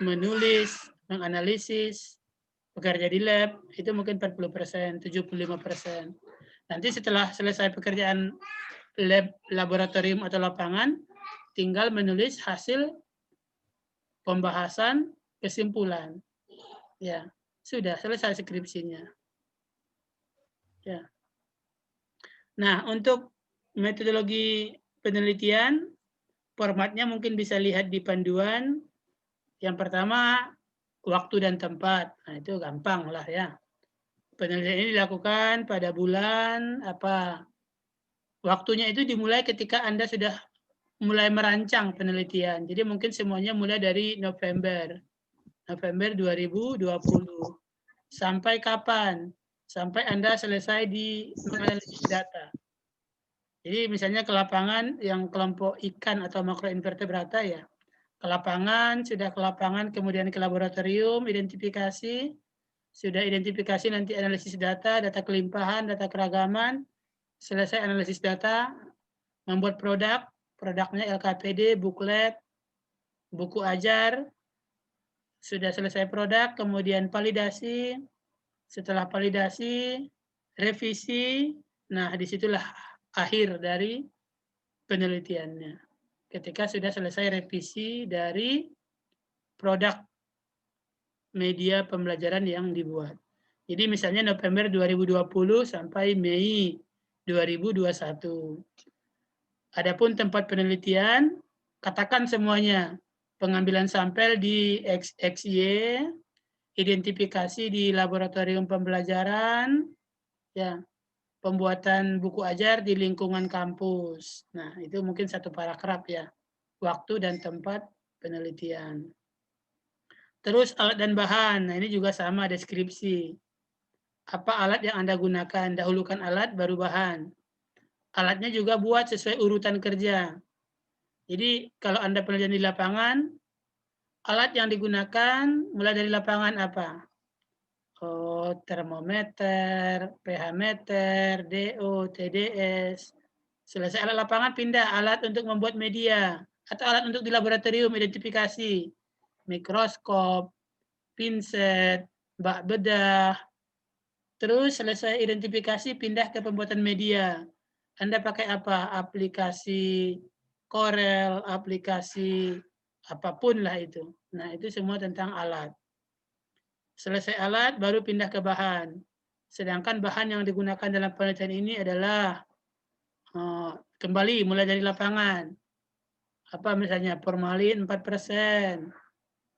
menulis, menganalisis, bekerja di lab, itu mungkin 40%, 75%. Nanti setelah selesai pekerjaan lab, laboratorium atau lapangan, tinggal menulis hasil pembahasan, kesimpulan. Ya, sudah selesai skripsinya. Ya. Nah, untuk metodologi penelitian, formatnya mungkin bisa lihat di panduan. Yang pertama, waktu dan tempat. Nah, itu gampang lah ya. Penelitian ini dilakukan pada bulan apa? Waktunya itu dimulai ketika Anda sudah mulai merancang penelitian. Jadi mungkin semuanya mulai dari November 2020. Sampai kapan? Sampai Anda selesai di menganalisis data. Jadi misalnya ke lapangan yang kelompok ikan atau makroinvertebrata ya. Ke lapangan, sudah ke lapangan, kemudian ke laboratorium, identifikasi, sudah identifikasi nanti analisis data, data kelimpahan, data keragaman, selesai analisis data, membuat produk, produknya LKPD, buklet, buku ajar, sudah selesai produk, kemudian validasi, setelah validasi, revisi, nah disitulah akhir dari penelitiannya. Ketika sudah selesai revisi dari produk media pembelajaran yang dibuat. Jadi misalnya November 2020 sampai Mei 2021. Adapun tempat penelitian, katakan semuanya. Pengambilan sampel di XY, identifikasi di laboratorium pembelajaran, ya, pembuatan buku ajar di lingkungan kampus. Nah, itu mungkin satu paragraf ya. Waktu dan tempat penelitian. Terus alat dan bahan. Nah, ini juga sama deskripsi. Apa alat yang Anda gunakan? Dahulukan alat, baru bahan. Alatnya juga buat sesuai urutan kerja. Jadi kalau Anda penelitian di lapangan, alat yang digunakan mulai dari lapangan apa? Oh, termometer, pH meter, DO, TDS. Selesai alat lapangan, pindah alat untuk membuat media. Atau alat untuk di laboratorium, identifikasi. Mikroskop, pinset, bak bedah. Terus selesai identifikasi, pindah ke pembuatan media. Anda pakai apa? Aplikasi Corel, aplikasi apapun lah itu. Nah, itu semua tentang alat. Selesai alat, baru pindah ke bahan. Sedangkan bahan yang digunakan dalam penelitian ini adalah kembali mulai dari lapangan. Apa misalnya formalin 4%.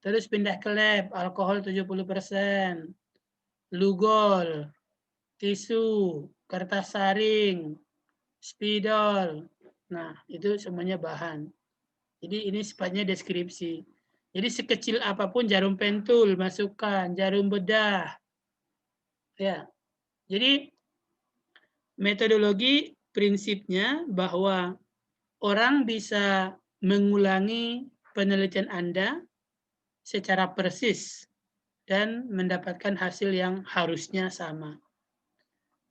Terus pindah ke lab, alkohol 70%. Lugol, tisu, kertas saring, spidol. Nah, itu semuanya bahan. Jadi ini sifatnya deskripsi. Jadi sekecil apapun jarum pentul masukkan, jarum bedah. Ya. Jadi metodologi prinsipnya bahwa orang bisa mengulangi penelitian Anda secara persis dan mendapatkan hasil yang harusnya sama.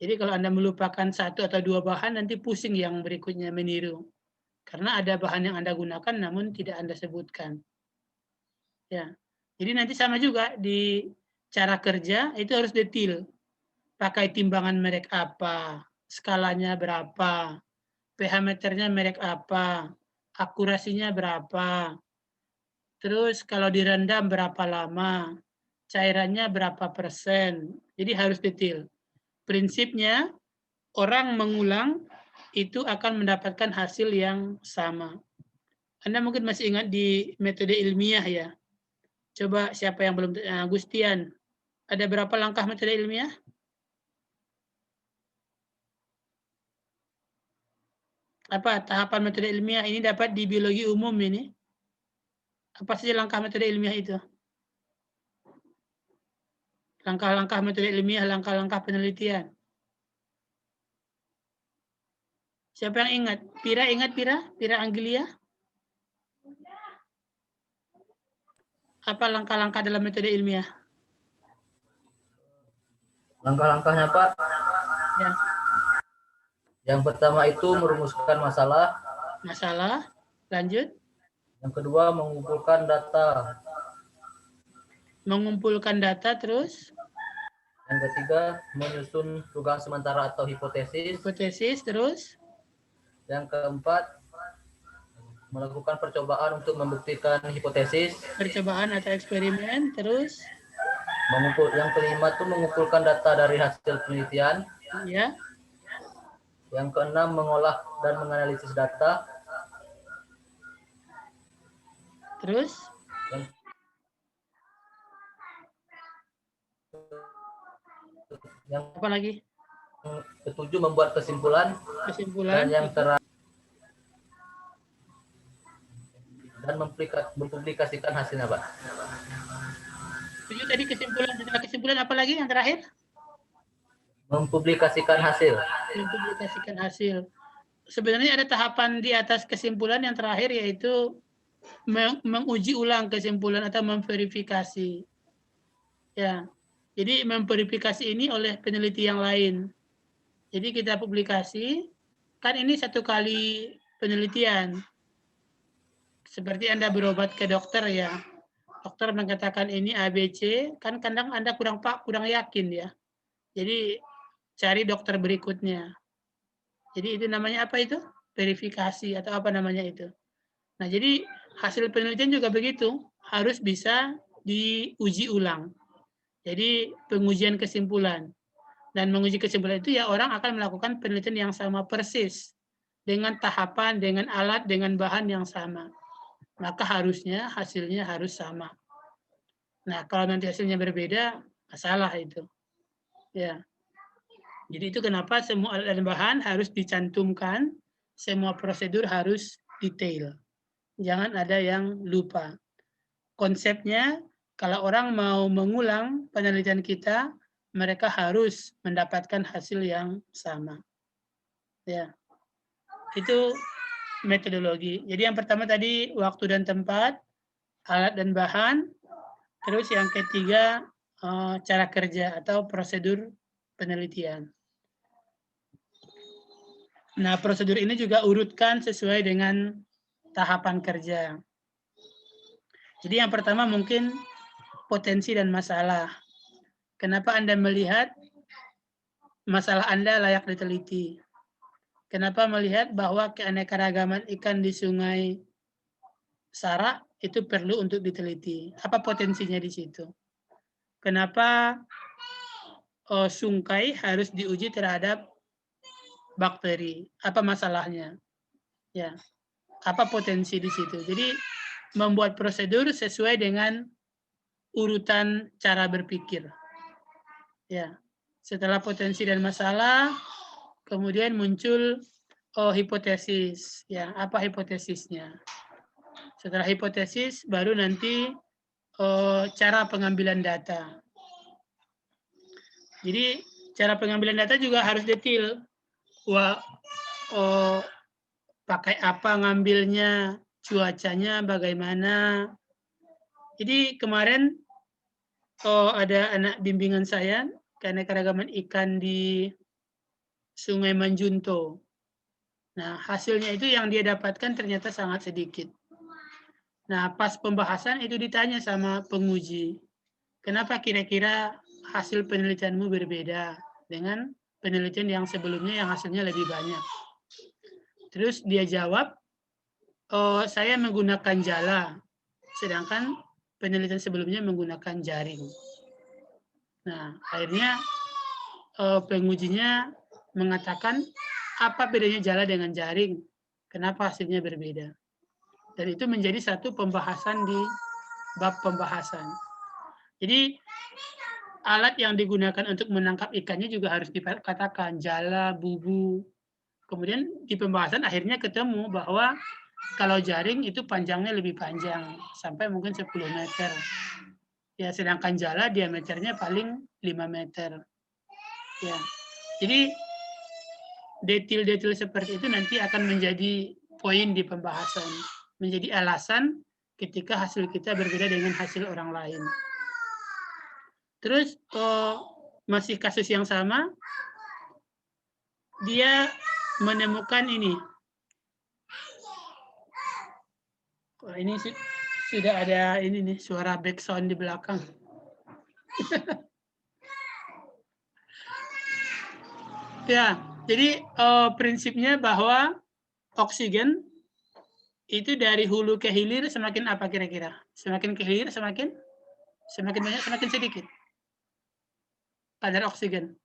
Jadi kalau Anda melupakan satu atau dua bahan, nanti pusing yang berikutnya meniru. Karena ada bahan yang Anda gunakan namun tidak Anda sebutkan. Ya. Jadi nanti sama juga di cara kerja itu harus detail. Pakai timbangan merek apa, skalanya berapa, pH meternya merek apa, akurasinya berapa, terus kalau direndam berapa lama, cairannya berapa persen. Jadi harus detail. Prinsipnya orang mengulang itu akan mendapatkan hasil yang sama. Anda mungkin masih ingat di metode ilmiah ya. Coba siapa yang belum, Gustian, ada berapa langkah metode ilmiah? Apa tahapan metode ilmiah ini dapat di biologi umum ini? Apa saja langkah metode ilmiah itu? Langkah-langkah metode ilmiah, langkah-langkah penelitian. Siapa yang ingat? Pira ingat Pira? Pira Anggelia? Apa langkah-langkah dalam metode ilmiah? Langkah-langkahnya Pak. Ya. Yang pertama itu merumuskan masalah. Masalah. Lanjut. Yang kedua mengumpulkan data. Mengumpulkan data terus. Yang ketiga menyusun dugaan sementara atau hipotesis. Hipotesis terus. Yang keempat melakukan percobaan untuk membuktikan hipotesis. Percobaan atau eksperimen terus. Yang kelima itu mengumpulkan data dari hasil penelitian. Ya. Yang keenam mengolah dan menganalisis data. Terus. Yang apa lagi? Ketujuh membuat kesimpulan. Kesimpulan. Dan yang terakhir dan mempublikasikan hasilnya, Pak. Tujuh tadi kesimpulan. Setelah kesimpulan apa lagi yang terakhir? Mempublikasikan hasil. Mempublikasikan hasil. Sebenarnya ada tahapan di atas kesimpulan yang terakhir yaitu menguji ulang kesimpulan atau memverifikasi. Ya. Jadi memverifikasi ini oleh peneliti yang lain. Jadi kita publikasi, kan ini satu kali penelitian. Seperti Anda berobat ke dokter ya. Dokter mengatakan ini ABC, kan kadang Anda kurang yakin ya. Jadi cari dokter berikutnya. Jadi itu namanya apa itu? Verifikasi atau apa namanya itu. Nah, jadi hasil penelitian juga begitu, harus bisa diuji ulang. Jadi pengujian kesimpulan. Dan menguji kesimpulan itu ya orang akan melakukan penelitian yang sama persis. Dengan tahapan, dengan alat, dengan bahan yang sama. Maka harusnya hasilnya harus sama. Nah, kalau nanti hasilnya berbeda, masalah itu. Ya. Jadi itu kenapa semua alat dan bahan harus dicantumkan, semua prosedur harus detail. Jangan ada yang lupa. Konsepnya, kalau orang mau mengulang penelitian kita, mereka harus mendapatkan hasil yang sama. Ya. Itu metodologi. Jadi yang pertama tadi waktu dan tempat, alat dan bahan, terus yang ketiga cara kerja atau prosedur penelitian. Nah, prosedur ini juga urutkan sesuai dengan tahapan kerja. Jadi yang pertama mungkin potensi dan masalah. Kenapa Anda melihat masalah Anda layak diteliti? Kenapa melihat bahwa keanekaragaman ikan di Sungai Sarak itu perlu untuk diteliti? Apa potensinya di situ? Kenapa sungkai harus diuji terhadap bakteri? Apa masalahnya? Ya, apa potensi di situ? Jadi membuat prosedur sesuai dengan urutan cara berpikir. Ya, setelah potensi dan masalah, kemudian muncul hipotesis. Ya, apa hipotesisnya? Setelah hipotesis, baru nanti cara pengambilan data. Jadi cara pengambilan data juga harus detail. Wah, pakai apa ngambilnya, cuacanya bagaimana. Jadi kemarin ada anak bimbingan saya, keanekaragaman ikan di Sungai Manjunto. Nah, hasilnya itu yang dia dapatkan ternyata sangat sedikit. Nah, pas pembahasan itu ditanya sama penguji, kenapa kira-kira hasil penelitianmu berbeda dengan penelitian yang sebelumnya yang hasilnya lebih banyak? Terus dia jawab, saya menggunakan jala, sedangkan penelitian sebelumnya menggunakan jaring. Nah, akhirnya pengujinya mengatakan, apa bedanya jala dengan jaring? Kenapa hasilnya berbeda? Dan itu menjadi satu pembahasan di bab pembahasan. Jadi, alat yang digunakan untuk menangkap ikannya juga harus dikatakan jala, bubu. Kemudian di pembahasan akhirnya ketemu bahwa kalau jaring itu panjangnya lebih panjang, sampai mungkin 10 meter. Ya, sedangkan jala diameternya paling 5 meter. Ya, jadi detail-detail seperti itu nanti akan menjadi poin di pembahasan, menjadi alasan ketika hasil kita berbeda dengan hasil orang lain. Terus masih kasus yang sama, dia menemukan ini. Ini sudah ada ini nih suara background di belakang. Ya, jadi prinsipnya bahwa oksigen itu dari hulu ke hilir semakin apa kira-kira? Semakin ke hilir semakin banyak, semakin sedikit kadar oksigen.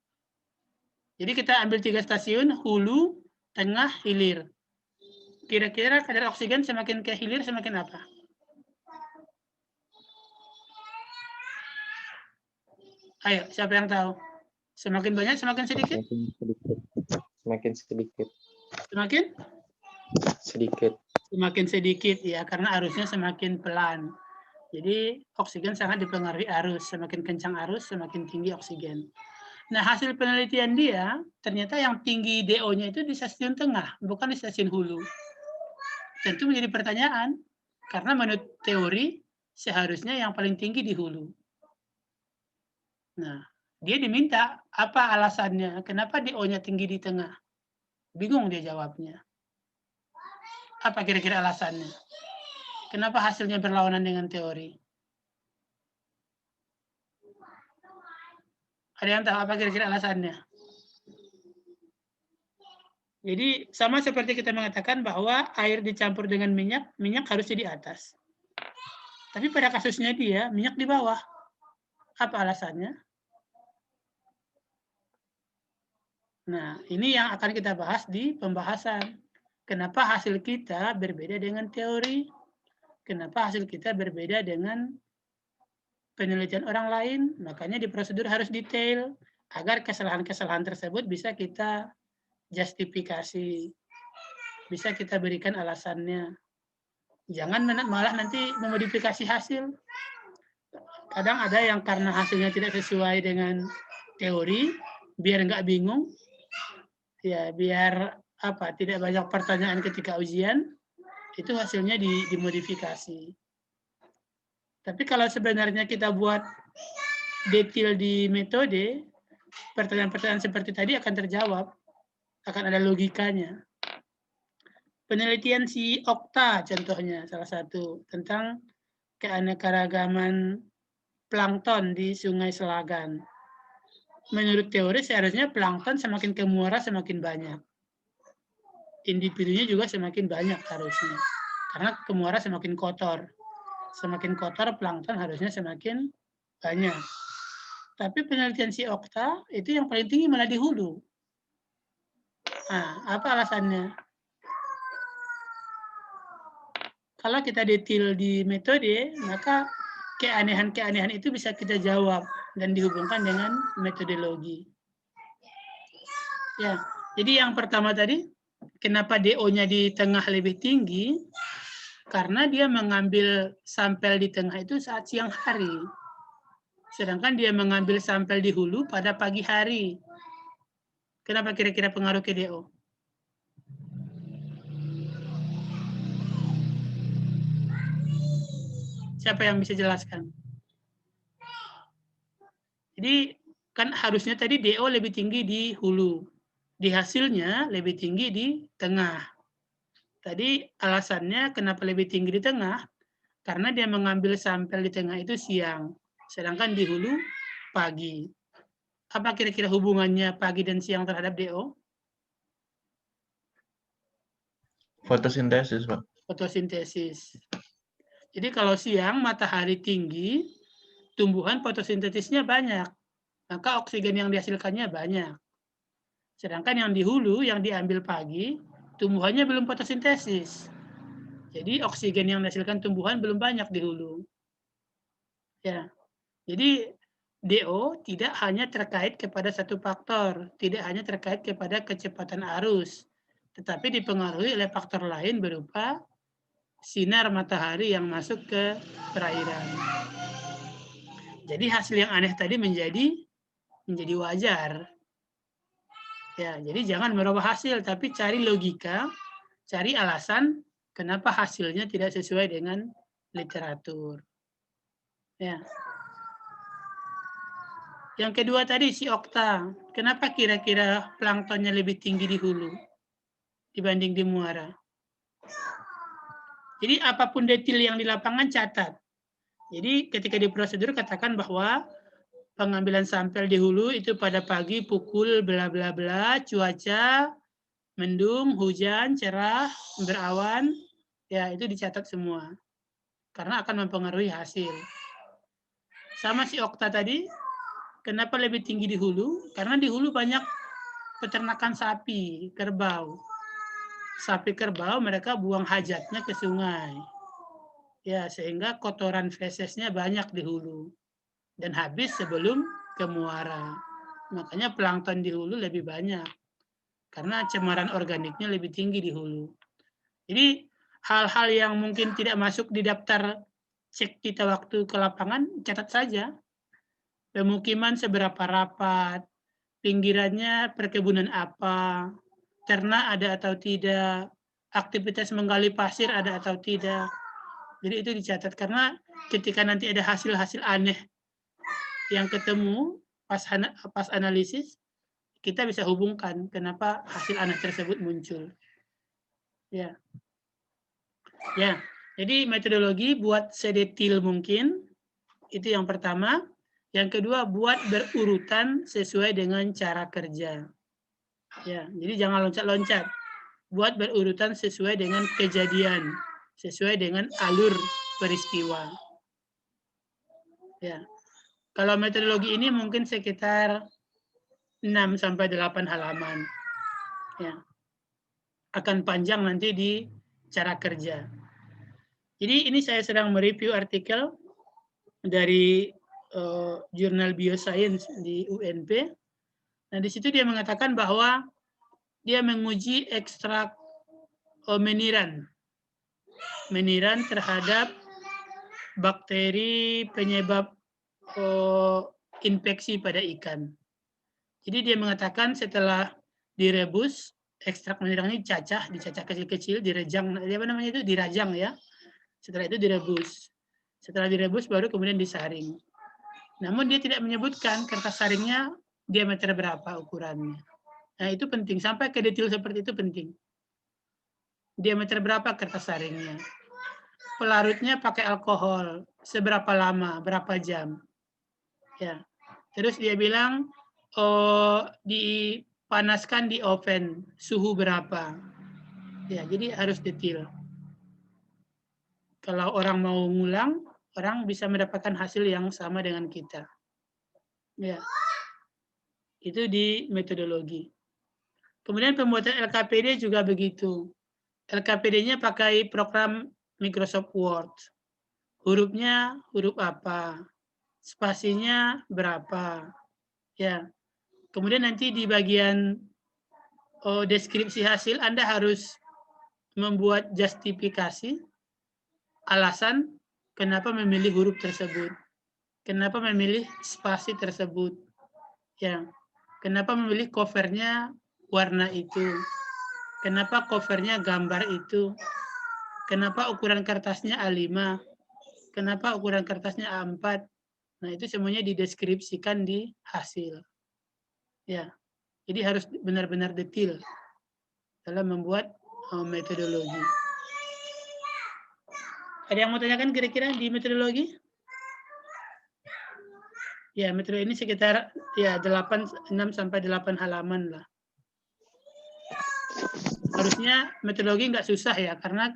Jadi kita ambil 3 stasiun, hulu, tengah, hilir. Kira-kira kadar oksigen semakin ke hilir semakin apa? Ayo, siapa yang tahu? Semakin banyak, semakin sedikit? Semakin sedikit. Semakin? Sedikit. Semakin sedikit, ya, karena arusnya semakin pelan. Jadi oksigen sangat dipengaruhi arus. Semakin kencang arus, semakin tinggi oksigen. Nah, hasil penelitian dia, ternyata yang tinggi DO-nya itu di stasiun tengah, bukan di stasiun hulu. Tentu menjadi pertanyaan, karena menurut teori, seharusnya yang paling tinggi di hulu. Nah, dia diminta apa alasannya, kenapa DO-nya tinggi di tengah. Bingung dia jawabnya. Apa kira-kira alasannya? Kenapa hasilnya berlawanan dengan teori? Ada yang tahu apa kira-kira alasannya? Jadi sama seperti kita mengatakan bahwa air dicampur dengan minyak, minyak harusnya di atas. Tapi pada kasusnya dia, minyak di bawah. Apa alasannya? Nah, ini yang akan kita bahas di pembahasan. Kenapa hasil kita berbeda dengan teori? Kenapa hasil kita berbeda dengan penelitian orang lain? Makanya di prosedur harus detail, agar kesalahan-kesalahan tersebut bisa kita justifikasi, bisa kita berikan alasannya. Jangan malah nanti memodifikasi hasil. Kadang ada yang karena hasilnya tidak sesuai dengan teori, biar nggak bingung, ya biar apa tidak banyak pertanyaan ketika ujian, itu hasilnya dimodifikasi. Tapi kalau sebenarnya kita buat detail di metode, pertanyaan-pertanyaan seperti tadi akan terjawab, akan ada logikanya. Penelitian si Okta contohnya salah satu tentang keanekaragaman plankton di Sungai Selagan. Menurut teori seharusnya plankton semakin ke muara semakin banyak. Individunya juga semakin banyak harusnya. Karena ke muara semakin kotor. Semakin kotor plankton harusnya semakin banyak. Tapi penelitian si Okta itu yang paling tinggi malah di hulu. Nah, apa alasannya? Kalau kita detail di metode, maka keanehan-keanehan itu bisa kita jawab dan dihubungkan dengan metodologi. Ya, jadi yang pertama tadi, kenapa DO-nya di tengah lebih tinggi? Karena dia mengambil sampel di tengah itu saat siang hari. Sedangkan dia mengambil sampel di hulu pada pagi hari. Kenapa kira-kira pengaruh ke DO? Siapa yang bisa jelaskan? Jadi kan harusnya tadi DO lebih tinggi di hulu. Di hasilnya lebih tinggi di tengah. Tadi alasannya kenapa lebih tinggi di tengah? Karena dia mengambil sampel di tengah itu siang. Sedangkan di hulu pagi. Apa kira-kira hubungannya pagi dan siang terhadap DO? Fotosintesis, Pak. Fotosintesis. Jadi kalau siang matahari tinggi, tumbuhan fotosintesisnya banyak. Maka oksigen yang dihasilkannya banyak. Sedangkan yang di hulu, yang diambil pagi, tumbuhannya belum fotosintesis. Jadi oksigen yang dihasilkan tumbuhan belum banyak di hulu. Ya. Jadi DO tidak hanya terkait kepada satu faktor, tidak hanya terkait kepada kecepatan arus, tetapi dipengaruhi oleh faktor lain berupa sinar matahari yang masuk ke perairan. Jadi hasil yang aneh tadi menjadi wajar. Ya, jadi jangan merubah hasil, tapi cari logika, cari alasan kenapa hasilnya tidak sesuai dengan literatur. Ya. Yang kedua tadi si okta, kenapa kira-kira planktonnya lebih tinggi di hulu dibanding di muara? Jadi apapun detail yang di lapangan catat. Jadi ketika di prosedur katakan bahwa pengambilan sampel di hulu itu pada pagi pukul bla bla bla, cuaca mendung, hujan, cerah, berawan, ya itu dicatat semua. Karena akan mempengaruhi hasil. Sama si okta tadi, kenapa lebih tinggi di hulu? Karena di hulu banyak peternakan sapi, kerbau. Sapi kerbau mereka buang hajatnya ke sungai. Ya, sehingga kotoran fesesnya banyak di hulu. Dan habis sebelum ke muara. Makanya plankton di hulu lebih banyak. Karena cemaran organiknya lebih tinggi di hulu. Jadi hal-hal yang mungkin tidak masuk di daftar cek kita waktu ke lapangan, catat saja. Pemukiman seberapa rapat, pinggirannya perkebunan apa, ternak ada atau tidak, aktivitas menggali pasir ada atau tidak. Jadi itu dicatat karena ketika nanti ada hasil-hasil aneh yang ketemu pas analisis, kita bisa hubungkan kenapa hasil aneh tersebut muncul. Ya. Ya, jadi metodologi buat sedetil mungkin, itu yang pertama. Yang kedua, buat berurutan sesuai dengan cara kerja. Ya, jadi jangan loncat-loncat. Buat berurutan sesuai dengan kejadian, sesuai dengan alur peristiwa. Ya. Kalau metodologi ini mungkin sekitar 6-8 halaman. Ya. Akan panjang nanti di cara kerja. Jadi ini saya sedang mereview artikel dari jurnal Bioscience di UNP. Nah, di situ dia mengatakan bahwa dia menguji ekstrak meniran terhadap bakteri penyebab infeksi pada ikan. Jadi dia mengatakan setelah direbus, ekstrak meniran ini dicacah kecil-kecil, dirajang ya. Setelah itu direbus. Setelah direbus baru kemudian disaring. Namun dia tidak menyebutkan kertas saringnya diameter berapa ukurannya. Nah itu penting, sampai ke detail seperti itu penting. Diameter berapa kertas saringnya. Pelarutnya pakai alkohol, seberapa lama, berapa jam. Ya. Terus dia bilang dipanaskan di oven, suhu berapa. Ya, jadi harus detail. Kalau orang mau ngulang, orang bisa mendapatkan hasil yang sama dengan kita. Ya. Itu di metodologi. Kemudian pembuatan LKPD juga begitu. LKPD-nya pakai program Microsoft Word. Hurufnya huruf apa? Spasinya berapa? Ya. Kemudian nanti di bagian deskripsi hasil Anda harus membuat justifikasi alasan kenapa memilih huruf tersebut, kenapa memilih spasi tersebut, ya, kenapa memilih covernya warna itu, kenapa covernya gambar itu, kenapa ukuran kertasnya A5, kenapa ukuran kertasnya A4. Nah, itu semuanya dideskripsikan di hasil. Ya, jadi harus benar-benar detail dalam membuat metodologi. Ada yang mau tanyakan kira-kira di metodologi? Ya, metode ini sekitar ya 6 sampai 8 halaman lah. Harusnya metodologi nggak susah ya, karena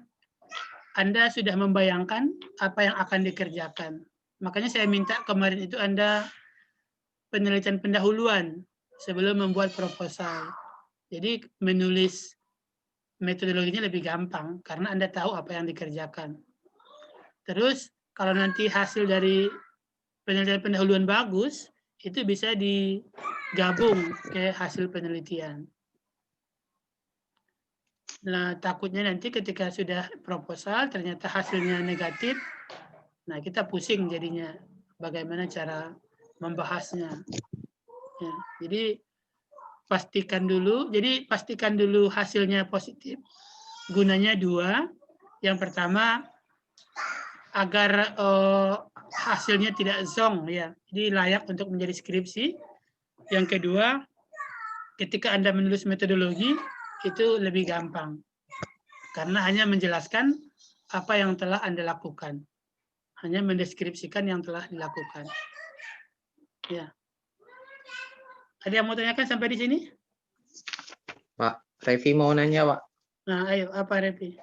Anda sudah membayangkan apa yang akan dikerjakan. Makanya saya minta kemarin itu Anda penelitian pendahuluan sebelum membuat proposal. Jadi menulis metodologinya lebih gampang karena Anda tahu apa yang dikerjakan. Terus kalau nanti hasil dari penelitian pendahuluan bagus, itu bisa digabung ke hasil penelitian. Nah, takutnya nanti ketika sudah proposal ternyata hasilnya negatif, nah kita pusing jadinya bagaimana cara membahasnya. Ya, jadi pastikan dulu hasilnya positif. Gunanya 2. Yang pertama agar hasilnya tidak zonk ya. Jadi layak untuk menjadi skripsi. Yang kedua, ketika Anda menulis metodologi itu lebih gampang. Karena hanya menjelaskan apa yang telah Anda lakukan. Hanya mendeskripsikan yang telah dilakukan. Ya. Ada yang mau tanyakan sampai di sini? Pak, Revi mau nanya, Pak. Nah, ayo, apa Revi?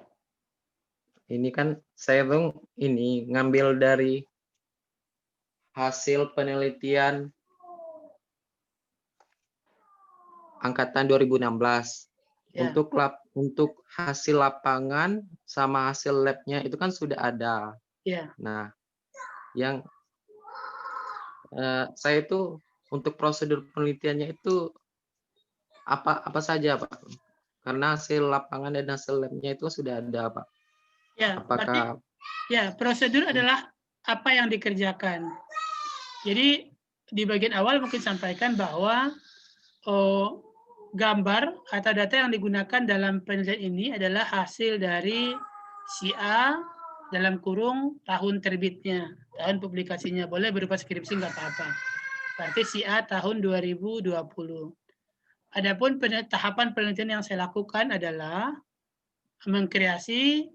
Ini kan saya tuh ngambil dari hasil penelitian angkatan 2016. Ya. Untuk hasil lapangan sama hasil labnya itu kan sudah ada. Ya. Nah, yang saya itu untuk prosedur penelitiannya itu apa saja, Pak? Karena hasil lapangan dan hasil labnya itu sudah ada, Pak. Ya, Apakah ya, prosedur adalah apa yang dikerjakan. Jadi di bagian awal mungkin sampaikan bahwa gambar atau data yang digunakan dalam penelitian ini adalah hasil dari si A dalam kurung tahun terbitnya, tahun publikasinya. Boleh berupa skripsi nggak apa-apa. Berarti si A tahun 2020. Adapun tahapan penelitian yang saya lakukan adalah mengkreasi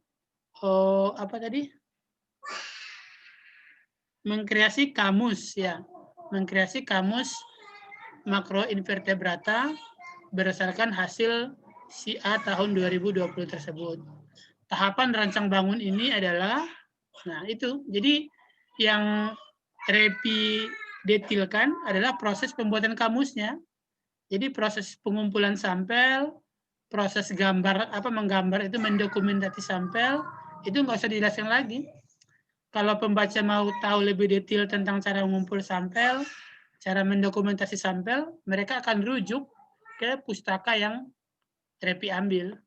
mengkreasi kamus ya, mengkreasi kamus makroinvertebrata berdasarkan hasil si A tahun 2020 tersebut. Tahapan rancang bangun ini adalah, nah itu, jadi yang Repi detilkan adalah proses pembuatan kamusnya. Jadi proses pengumpulan sampel, proses menggambar itu mendokumentasi sampel, itu nggak usah dijelaskan lagi. Kalau pembaca mau tahu lebih detail tentang cara mengumpul sampel, cara mendokumentasi sampel, mereka akan rujuk ke pustaka yang Repi ambil.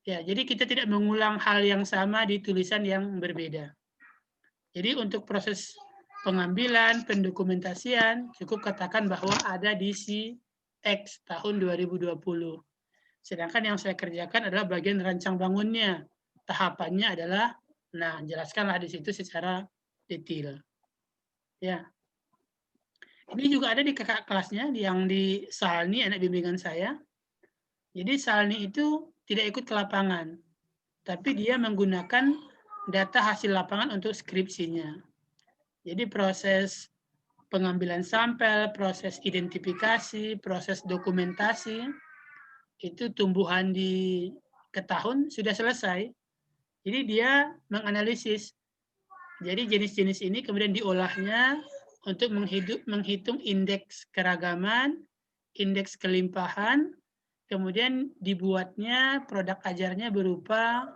Ya, jadi kita tidak mengulang hal yang sama di tulisan yang berbeda. Jadi untuk proses pengambilan, pendokumentasian, cukup katakan bahwa ada di si X tahun 2020. Sedangkan yang saya kerjakan adalah bagian rancang bangunnya. Tahapannya adalah, nah jelaskanlah di situ secara detail. Ya. Ini juga ada di kakak kelasnya, yang di Salni, anak bimbingan saya. Jadi Salni itu tidak ikut ke lapangan, tapi dia menggunakan data hasil lapangan untuk skripsinya. Jadi proses pengambilan sampel, proses identifikasi, proses dokumentasi, itu tumbuhan di ketahun sudah selesai. Jadi dia menganalisis. Jadi jenis-jenis ini kemudian diolahnya untuk menghitung indeks keragaman, indeks kelimpahan, kemudian dibuatnya produk ajarnya berupa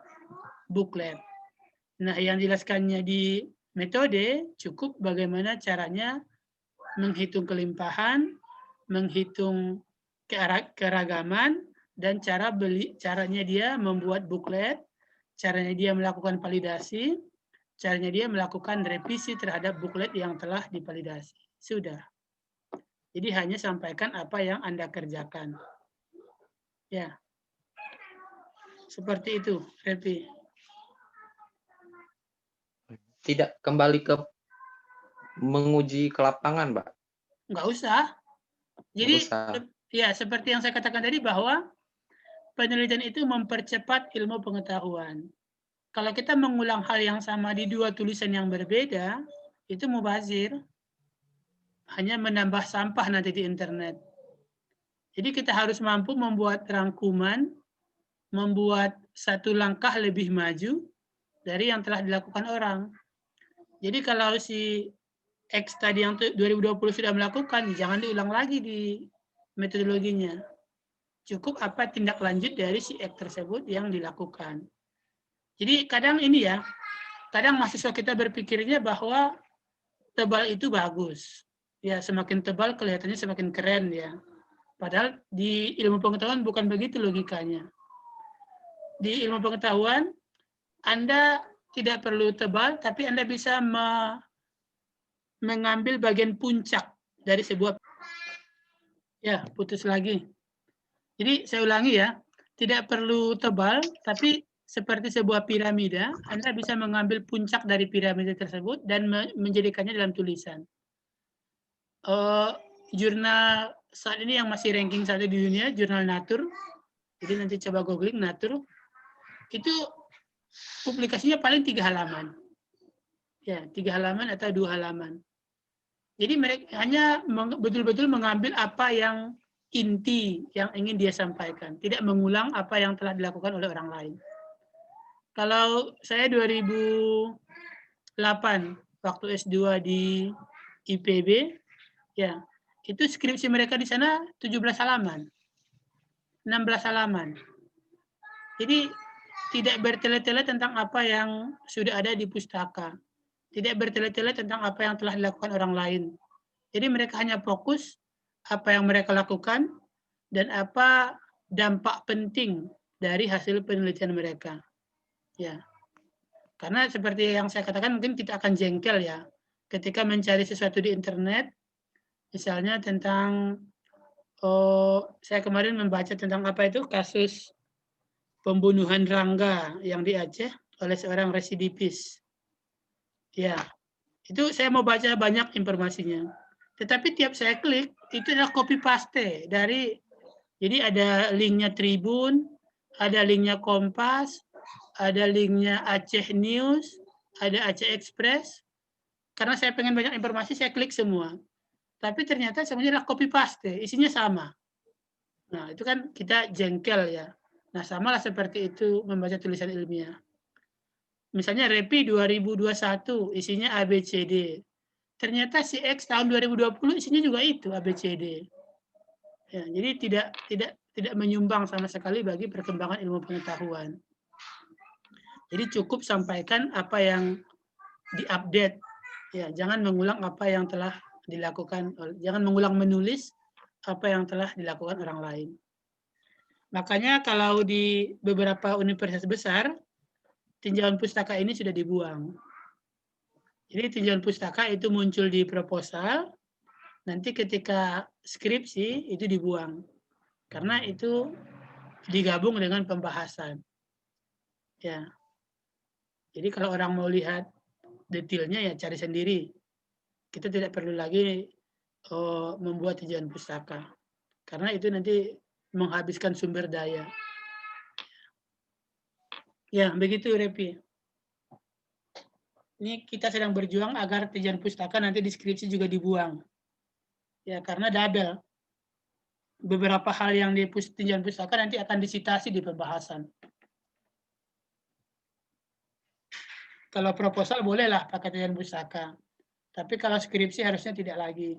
booklet. Nah, yang dijelaskannya di metode cukup bagaimana caranya menghitung kelimpahan, menghitung keragaman, dan caranya dia membuat booklet, caranya dia melakukan validasi, caranya dia melakukan revisi terhadap buklet yang telah divalidasi. Sudah. Jadi hanya sampaikan apa yang Anda kerjakan. Ya. Seperti itu, Repi. Tidak kembali ke menguji ke lapangan, Pak. Nggak usah. Jadi, usah. ya seperti yang saya katakan tadi bahwa penelitian itu mempercepat ilmu pengetahuan. Kalau kita mengulang hal yang sama di dua tulisan yang berbeda, itu mubazir. Hanya menambah sampah nanti di internet. Jadi kita harus mampu membuat rangkuman, membuat satu langkah lebih maju dari yang telah dilakukan orang. Jadi kalau si X tadi yang 2020 sudah melakukan, jangan diulang lagi di metodologinya. Cukup apa tindak lanjut dari si X tersebut yang dilakukan. Jadi kadang ini ya, kadang mahasiswa kita berpikirnya bahwa tebal itu bagus. Ya, semakin tebal kelihatannya semakin keren ya. Padahal di ilmu pengetahuan bukan begitu logikanya. Di ilmu pengetahuan, Anda tidak perlu tebal, tapi Anda bisa mengambil bagian puncak dari sebuah... Ya, putus lagi. Jadi saya ulangi ya, tidak perlu tebal, tapi seperti sebuah piramida, Anda bisa mengambil puncak dari piramida tersebut dan menjadikannya dalam tulisan. Jurnal saat ini yang masih ranking 1 di dunia, jurnal Nature, jadi nanti coba googling Nature, itu publikasinya paling 3 halaman. Ya, 3 halaman atau 2 halaman. Jadi mereka hanya betul-betul mengambil apa yang inti yang ingin dia sampaikan, tidak mengulang apa yang telah dilakukan oleh orang lain. Kalau saya 2008 waktu S2 di IPB, ya, itu skripsi mereka di sana 17 halaman, 16 halaman. Jadi tidak bertele-tele tentang apa yang sudah ada di pustaka. Tidak bertele-tele tentang apa yang telah dilakukan orang lain. Jadi mereka hanya fokus apa yang mereka lakukan dan apa dampak penting dari hasil penelitian mereka. Ya. Karena seperti yang saya katakan mungkin kita akan jengkel ya ketika mencari sesuatu di internet, misalnya tentang saya kemarin membaca tentang apa itu kasus pembunuhan Rangga yang di Aceh oleh seorang residivis. Ya, itu saya mau baca banyak informasinya. Tetapi tiap saya klik itu adalah copy paste dari, jadi ada linknya Tribun, ada linknya Kompas, ada linknya Aceh News, ada Aceh Express. Karena saya pengen banyak informasi, saya klik semua. Tapi ternyata semuanya adalah copy paste, isinya sama. Nah, itu kan kita jengkel ya. Nah, samalah seperti itu membaca tulisan ilmiah. Misalnya Repi 2021 isinya ABCD. Ternyata si X tahun 2020 isinya juga itu ABCD. Ya, jadi tidak menyumbang sama sekali bagi perkembangan ilmu pengetahuan. Jadi cukup sampaikan apa yang diupdate. Ya, jangan mengulang apa yang telah dilakukan, jangan mengulang menulis apa yang telah dilakukan orang lain. Makanya kalau di beberapa universitas besar, tinjauan pustaka ini sudah dibuang. Jadi tinjauan pustaka itu muncul di proposal, nanti ketika skripsi itu dibuang. Karena itu digabung dengan pembahasan. Ya. Jadi kalau orang mau lihat detailnya ya cari sendiri. Kita tidak perlu lagi membuat tinjauan pustaka. Karena itu nanti menghabiskan sumber daya. Ya, begitu Repi. Ini kita sedang berjuang agar tinjauan pustaka nanti deskripsi juga dibuang. Ya, karena double. Beberapa hal yang di tinjauan pustaka nanti akan disitasi di pembahasan. Kalau proposal bolehlah pakai tinjauan pustaka. Tapi kalau skripsi harusnya tidak lagi.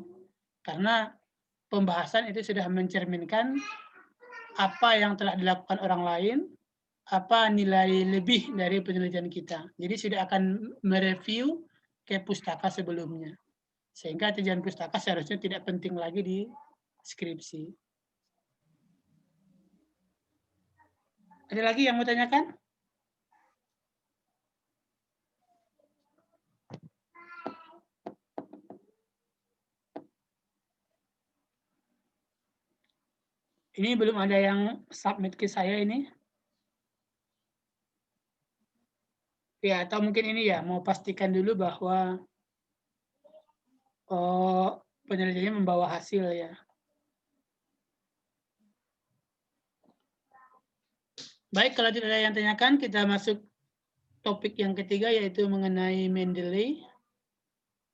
Karena pembahasan itu sudah mencerminkan apa yang telah dilakukan orang lain, apa nilai lebih dari penelitian kita. Jadi sudah akan mereview ke pustaka sebelumnya. Sehingga tinjauan pustaka seharusnya tidak penting lagi di skripsi. Ada lagi yang mau tanyakan? Ini belum ada yang submit ke saya ini. Ya, atau mungkin ini ya, mau pastikan dulu bahwa penelitiannya membawa hasil ya. Baik, kalau tidak ada yang tanyakan, kita masuk topik yang ketiga, yaitu mengenai Mendeley.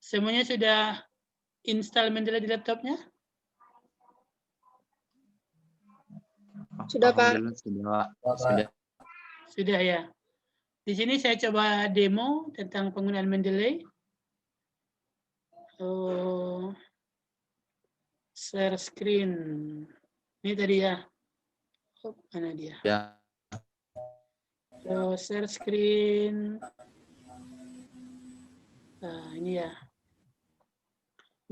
Semuanya sudah install Mendeley di laptopnya? Sudah, Pak. Alhamdulillah, sudah. Sudah ya. Di sini saya coba demo tentang penggunaan Mendeley. Share screen. Ini tadi ya. Mana dia? Ya. Share screen. Nah, ini ya.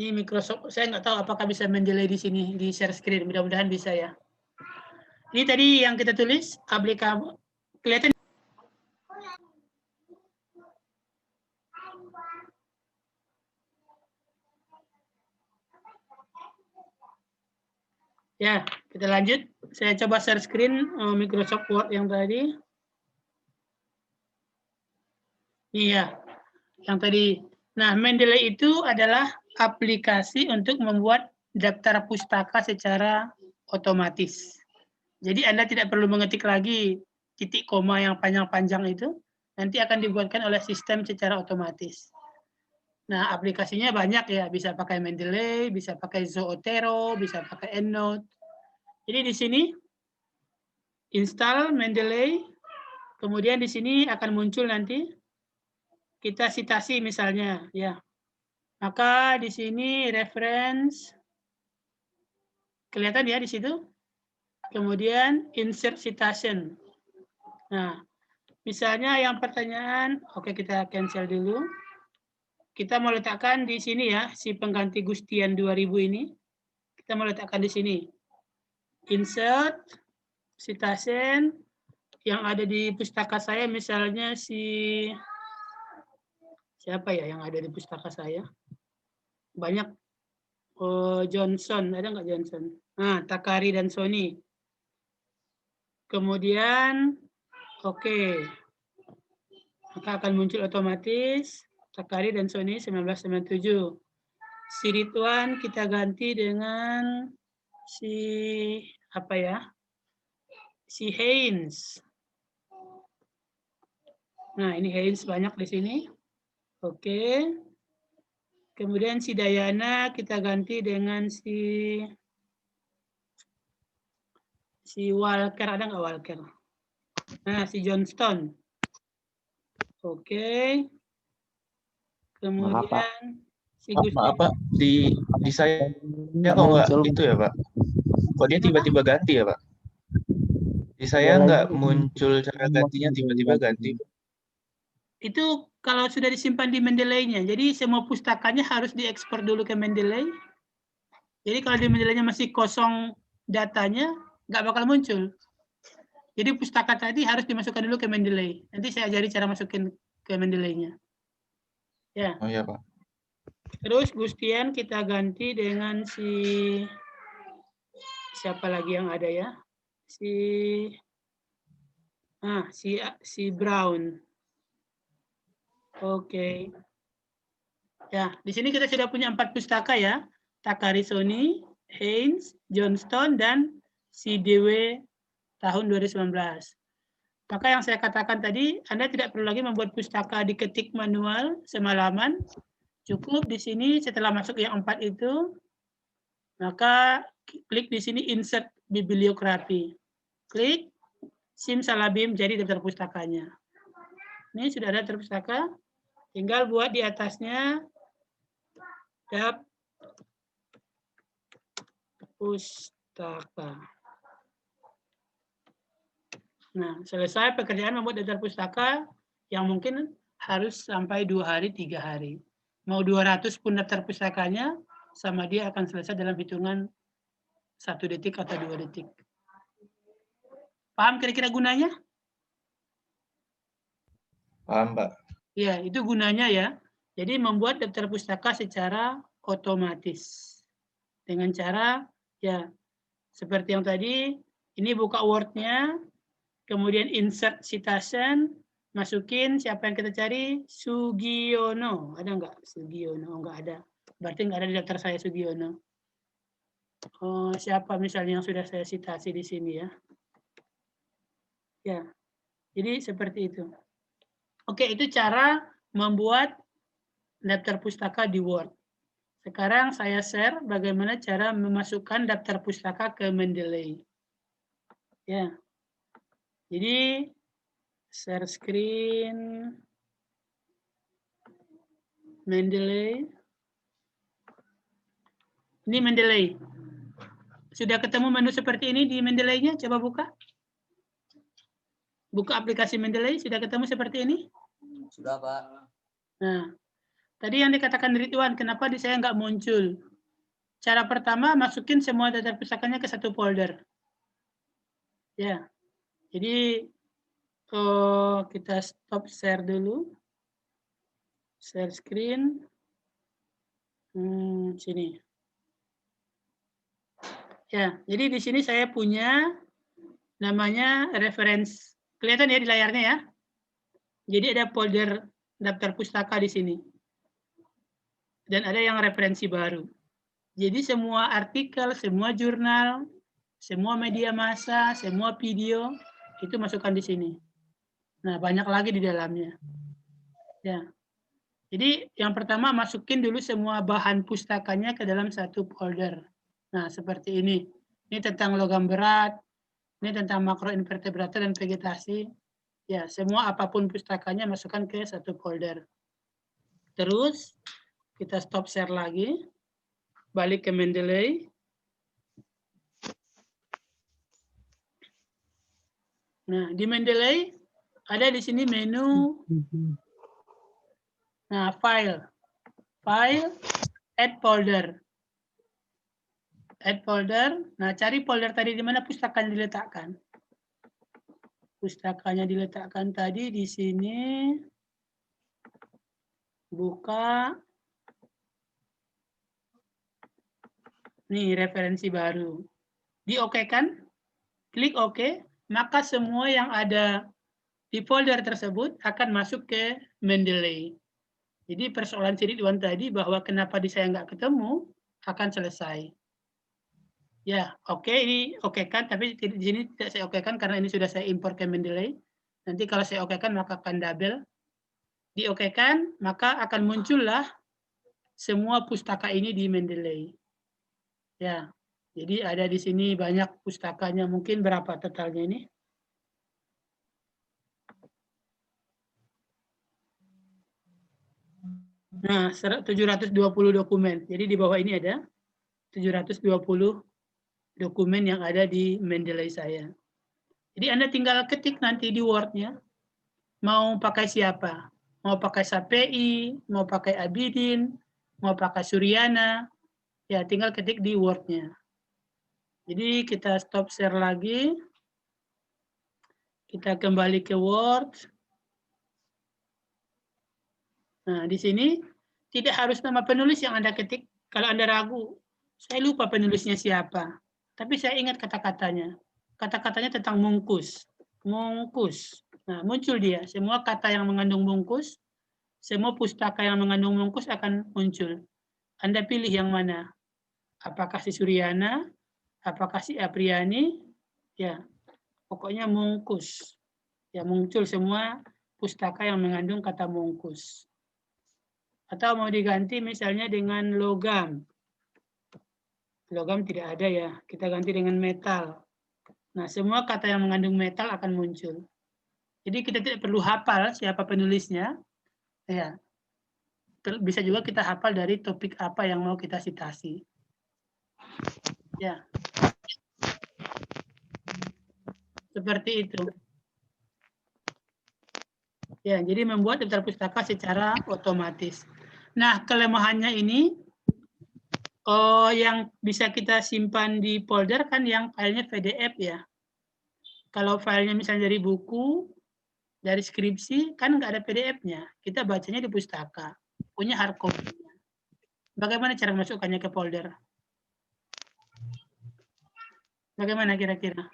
Ini Microsoft. Saya nggak tahu apakah bisa Mendeley di sini di share screen. Mudah-mudahan bisa ya. Ini tadi yang kita tulis, aplikasi kelihatan. Ya, kita lanjut. Saya coba share screen Microsoft Word yang tadi. Iya, yang tadi. Nah, Mendeley itu adalah aplikasi untuk membuat daftar pustaka secara otomatis. Jadi Anda tidak perlu mengetik lagi titik koma yang panjang-panjang itu, nanti akan dibuatkan oleh sistem secara otomatis. Nah, aplikasinya banyak ya, bisa pakai Mendeley, bisa pakai Zotero, bisa pakai EndNote. Jadi di sini install Mendeley, kemudian di sini akan muncul nanti kita citasi misalnya ya. Maka di sini reference kelihatan ya di situ. Kemudian insert citation. Nah, misalnya yang pertanyaan, oke kita cancel dulu. Kita mau letakkan di sini ya, si pengganti Gustian 2000 ini. Kita mau letakkan di sini. Insert citation yang ada di pustaka saya, misalnya siapa ya yang ada di pustaka saya? Banyak. Johnson, ada nggak Johnson? Nah, Takari dan Sony. Kemudian, oke. Maka akan muncul otomatis Takari dan Sony 1997. Si Ridwan kita ganti dengan si apa ya? Si Haynes. Nah, ini Haynes banyak di sini. Oke. Kemudian si Dayana kita ganti dengan si Walker, ada nggak Walker? Nah, si Johnston. Oke. Kemudian si Gusti. Maaf Pak, di saya kok nggak itu ya Pak? Kok dia tiba-tiba ganti ya Pak? Di saya nggak muncul cara gantinya, tiba-tiba ganti. Itu kalau sudah disimpan di Mendeley-nya. Jadi semua pustakanya harus diekspor dulu ke Mendeley. Jadi kalau di Mendeley-nya masih kosong datanya, nggak bakal muncul. Jadi pustaka tadi harus dimasukkan dulu ke Mendeley. Nanti saya ajari cara masukin ke Mendeley-nya. Ya. Oh iya Pak. Terus Gustian kita ganti dengan siapa lagi yang ada ya? Si Brown. Oke. Ya, di sini kita sudah punya 4 pustaka ya. Takari Sony, Haynes, Johnston, dan si DW tahun 2019. Maka yang saya katakan tadi, Anda tidak perlu lagi membuat pustaka diketik manual semalaman. Cukup di sini setelah masuk yang 4 itu, maka klik di sini insert bibliografi. Klik, simsalabim jadi daftar pustakanya. Ini sudah ada daftar pustaka, tinggal buat di atasnya daftar pustaka. Nah, selesai pekerjaan membuat daftar pustaka yang mungkin harus sampai 2 hari, 3 hari. Mau 200 pun daftar pustakanya, sama dia akan selesai dalam hitungan 1 detik atau 2 detik. Paham kira-kira gunanya? Paham Pak. Ya, itu gunanya ya. Jadi membuat daftar pustaka secara otomatis. Dengan cara ya Seperti yang tadi, ini buka Word-nya, kemudian insert citation, masukin siapa yang kita cari, Sugiono. Ada nggak Sugiono? Nggak ada. Berarti nggak ada di daftar saya Sugiono. Oh, siapa misalnya yang sudah saya citasi di sini ya? Ya, jadi seperti itu. Oke, itu cara membuat daftar pustaka di Word. Sekarang saya share bagaimana cara memasukkan daftar pustaka ke Mendeley. Ya, jadi share screen Mendeley. Ini Mendeley. Sudah ketemu menu seperti ini di Mendeley-nya? Coba buka. Buka aplikasi Mendeley, sudah ketemu seperti ini? Sudah, Pak. Nah, tadi yang dikatakan Ridwan, kenapa di saya nggak muncul? Cara pertama, masukin semua daftar pustakanya ke satu folder. Ya, jadi kita stop share dulu. Share screen. Sini. Ya, jadi di sini saya punya namanya reference. Kelihatan ya di layarnya ya? Jadi ada folder daftar pustaka di sini. Dan ada yang referensi baru. Jadi semua artikel, semua jurnal, semua media massa, semua video, itu masukkan di sini. Nah, banyak lagi di dalamnya. Ya. Jadi yang pertama masukin dulu semua bahan pustakanya ke dalam satu folder. Nah, seperti ini. Ini tentang logam berat, ini tentang makroinvertebrata dan vegetasi. Ya, semua apapun pustakanya masukkan ke satu folder. Terus kita stop share lagi. Balik ke Mendeley. Nah, di Mendeley ada di sini menu. Nah, file, add folder. Add folder. Nah, cari folder tadi di mana pustakanya diletakkan. Pustakanya diletakkan tadi di sini. Buka. Nih, referensi baru. Di-okekan, klik OK, maka semua yang ada di folder tersebut akan masuk ke Mendeley. Jadi persoalan si Ridwan tadi bahwa kenapa di saya nggak ketemu akan selesai. Ya, oke, ini okekan, tapi di sini tidak saya okekan karena ini sudah saya import ke Mendeley. Nanti kalau saya okekan maka akan double. Di-okekan, maka akan muncullah semua pustaka ini di Mendeley. Ya, jadi ada di sini banyak pustakanya. Mungkin berapa totalnya ini? Nah, 720 dokumen. Jadi di bawah ini ada 720 dokumen yang ada di Mendeley saya. Jadi Anda tinggal ketik nanti di Word-nya, mau pakai siapa? Mau pakai Sapei, mau pakai Abidin, mau pakai Suryana, ya tinggal ketik di Word-nya. Jadi kita stop share lagi. Kita kembali ke Word. Nah, di sini tidak harus nama penulis yang Anda ketik. Kalau Anda ragu, saya lupa penulisnya siapa. Tapi saya ingat kata-katanya. Kata-katanya tentang mungkus. Mungkus. Nah, muncul dia. Semua kata yang mengandung mungkus, semua pustaka yang mengandung mungkus akan muncul. Anda pilih yang mana? Apakah si Suryana? Apakah si Apriani? Ya, pokoknya mungkus. Ya, muncul semua pustaka yang mengandung kata mungkus. Atau mau diganti misalnya dengan logam. Logam tidak ada ya, kita ganti dengan metal. Nah, semua kata yang mengandung metal akan muncul. Jadi kita tidak perlu hafal siapa penulisnya. Ya. Bisa juga kita hafal dari topik apa yang mau kita citasi. Ya. Seperti itu. Ya, jadi membuat daftar pustaka secara otomatis. Nah, kelemahannya ini yang bisa kita simpan di folder kan yang filenya PDF ya. Kalau filenya misalnya dari buku, dari skripsi, kan nggak ada PDF-nya. Kita bacanya di pustaka, punya hard copy-nya. Bagaimana cara masukkannya ke folder? Bagaimana kira-kira?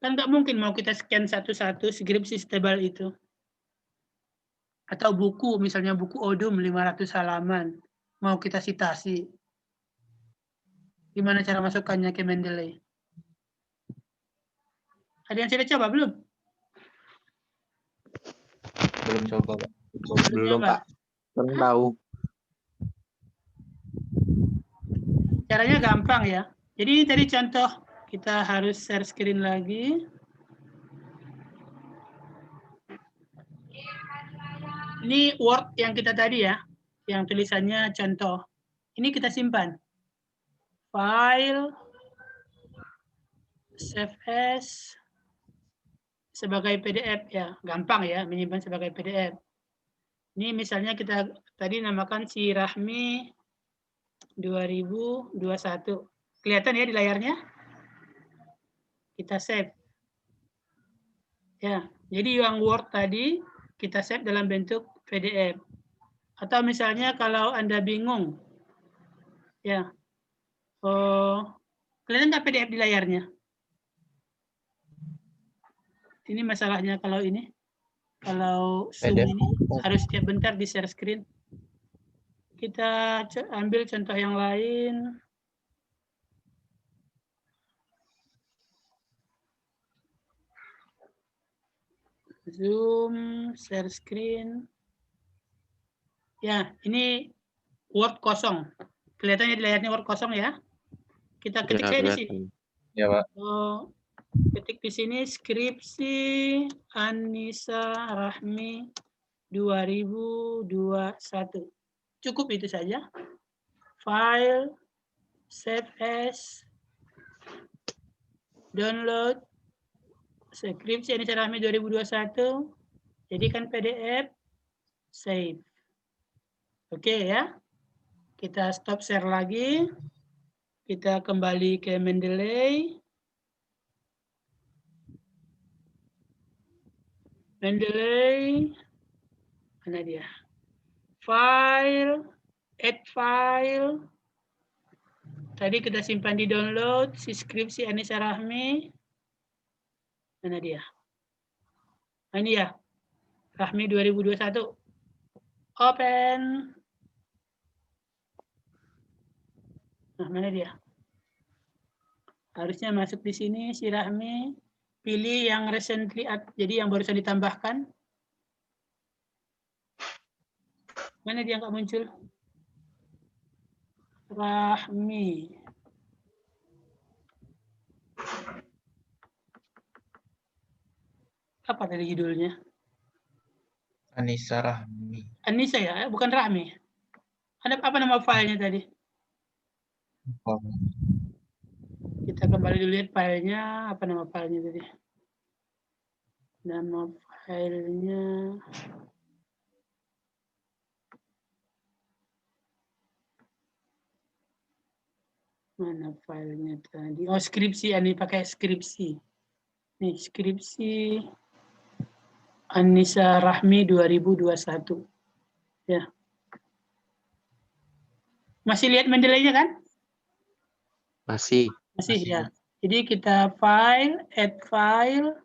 Kan nggak mungkin mau kita scan satu-satu skripsi setebal itu. Atau buku, misalnya buku Odum 500 halaman. Mau kita citasi. Gimana cara masukkannya ke Mendeley? Ada yang sudah coba belum? Belum coba, Pak. Belum, coba? Pak. Kurang tahu. Caranya gampang ya. Jadi ini tadi contoh, kita harus share screen lagi. Ini Word yang kita tadi ya, yang tulisannya contoh. Ini kita simpan. File, save as, sebagai PDF ya. Gampang ya, menyimpan sebagai PDF. Ini misalnya kita tadi namakan si Rahmi 2021. Kelihatan ya di layarnya? Kita save. Ya, jadi yang Word tadi kita save dalam bentuk PDF. Atau misalnya kalau Anda bingung, ya, kelihatan nggak PDF di layarnya? Ini masalahnya kalau ini, kalau Zoom PDF. ini harus setiap bentar di share screen. Kita ambil contoh yang lain. Zoom, share screen. Ya, ini Word kosong. Kelihatannya di layarnya Word kosong ya. Kita ketik Ya, saya di kelihatan. sini. Ya, Pak. Ketik di sini skripsi Anissa Rahmi 2021. Cukup itu saja. File, save as, download, skripsi Anissa Rahmi 2021, jadikan PDF, save. Oke ya. Kita stop share lagi. Kita kembali ke Mendeley. Mendeley, mana dia? File, add file. Tadi kita simpan di download, si skripsi Anissa Rahmi. Mana dia? Nah, ini ya, Rahmi 2021. Open. Nah, mana dia? Harusnya masuk di sini, si Rahmi. Pilih yang recently add, jadi yang barusan ditambahkan. Mana dia nggak muncul? Rahmi. Apa tadi judulnya? Anissa Rahmi. Anissa ya, bukan Rahmi. Ada apa nama filenya tadi? Oh, Kita kembali dulu lihat filenya. Apa nama filenya tadi? Nama filenya. Mana filenya tadi? Oh, skripsi. Ini pakai skripsi. Nih, skripsi Anissa Rahmi 2021. Ya. Masih lihat Mendeley-nya kan? Masih. Masih ya. Jadi kita file, add file,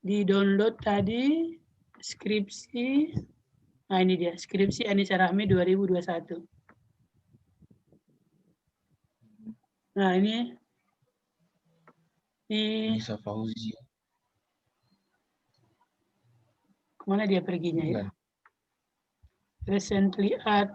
di download tadi, skripsi. Nah ini dia, skripsi Anissa Rahmi 2021. Nah ini Anissa Fauzi. kemana dia perginya ya? Bukan. Recently add.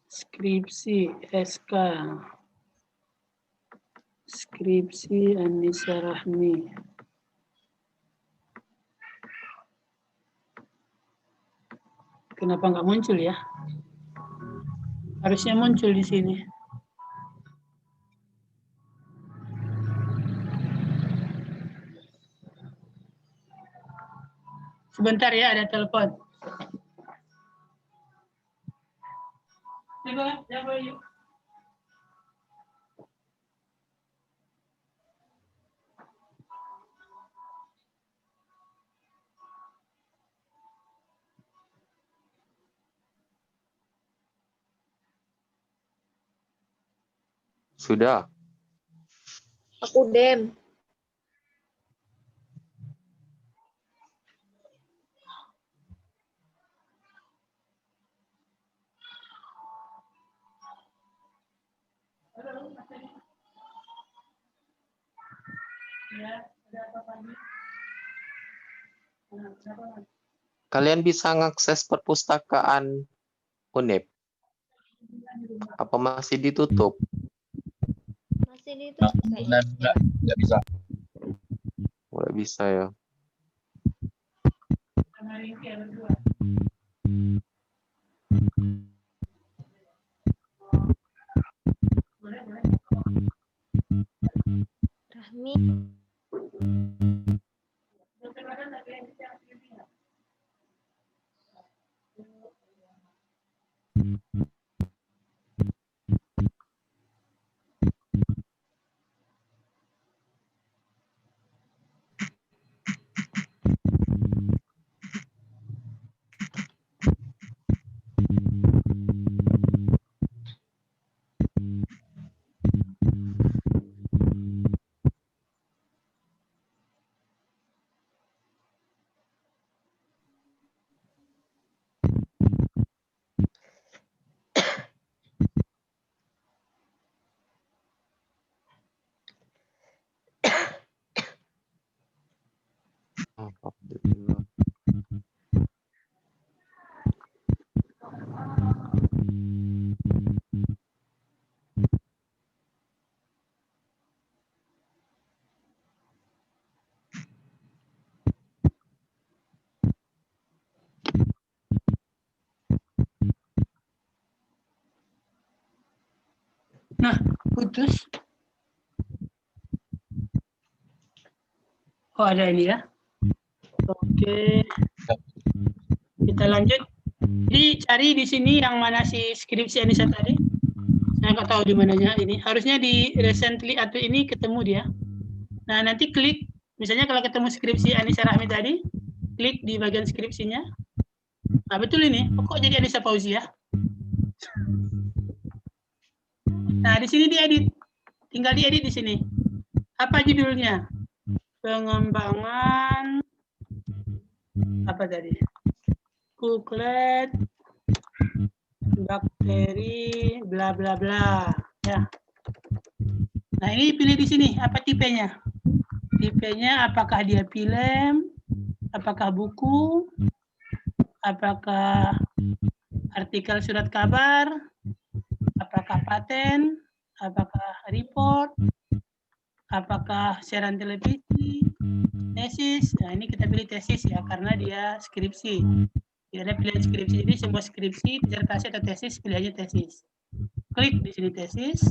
Skripsi SK. Skripsi Anissa Rahmi. Kenapa nggak muncul ya? Harusnya muncul di sini. Sebentar ya, ada telepon. Coba yuk. Sudah. Aku dem. Kalian bisa mengakses perpustakaan UNEP? Apa masih ditutup? Masih ditutup kayaknya. Nggak bisa. Nggak bisa ya. Rahmi. Alhamdulillah. Nah, putus. Oh, ada ini ya. Oke. Kita lanjut. Jadi cari di sini yang mana si skripsi Anissa tadi. Saya nggak tahu di mananya ini. Harusnya di recently atau ini ketemu dia. Nah, nanti klik. Misalnya kalau ketemu skripsi Anissa Rahmi tadi, klik di bagian skripsinya. Nah, betul ini. Kok jadi Anissa Fauzia? Nah, di sini diedit. Tinggal diedit di sini. Apa judulnya? Pengembangan apa tadi? Kuklet bakteri bla bla bla ya. Nah, ini pilih di sini apa tipenya? Tipenya apakah dia film, apakah buku, apakah artikel surat kabar, apakah paten, apakah report, apakah siaran televisi, tesis. Nah, ini kita pilih tesis ya karena dia skripsi. Tidak ada pilihan skripsi. Jadi semua skripsi, disertasi atau tesis pilihannya tesis. Klik di sini tesis.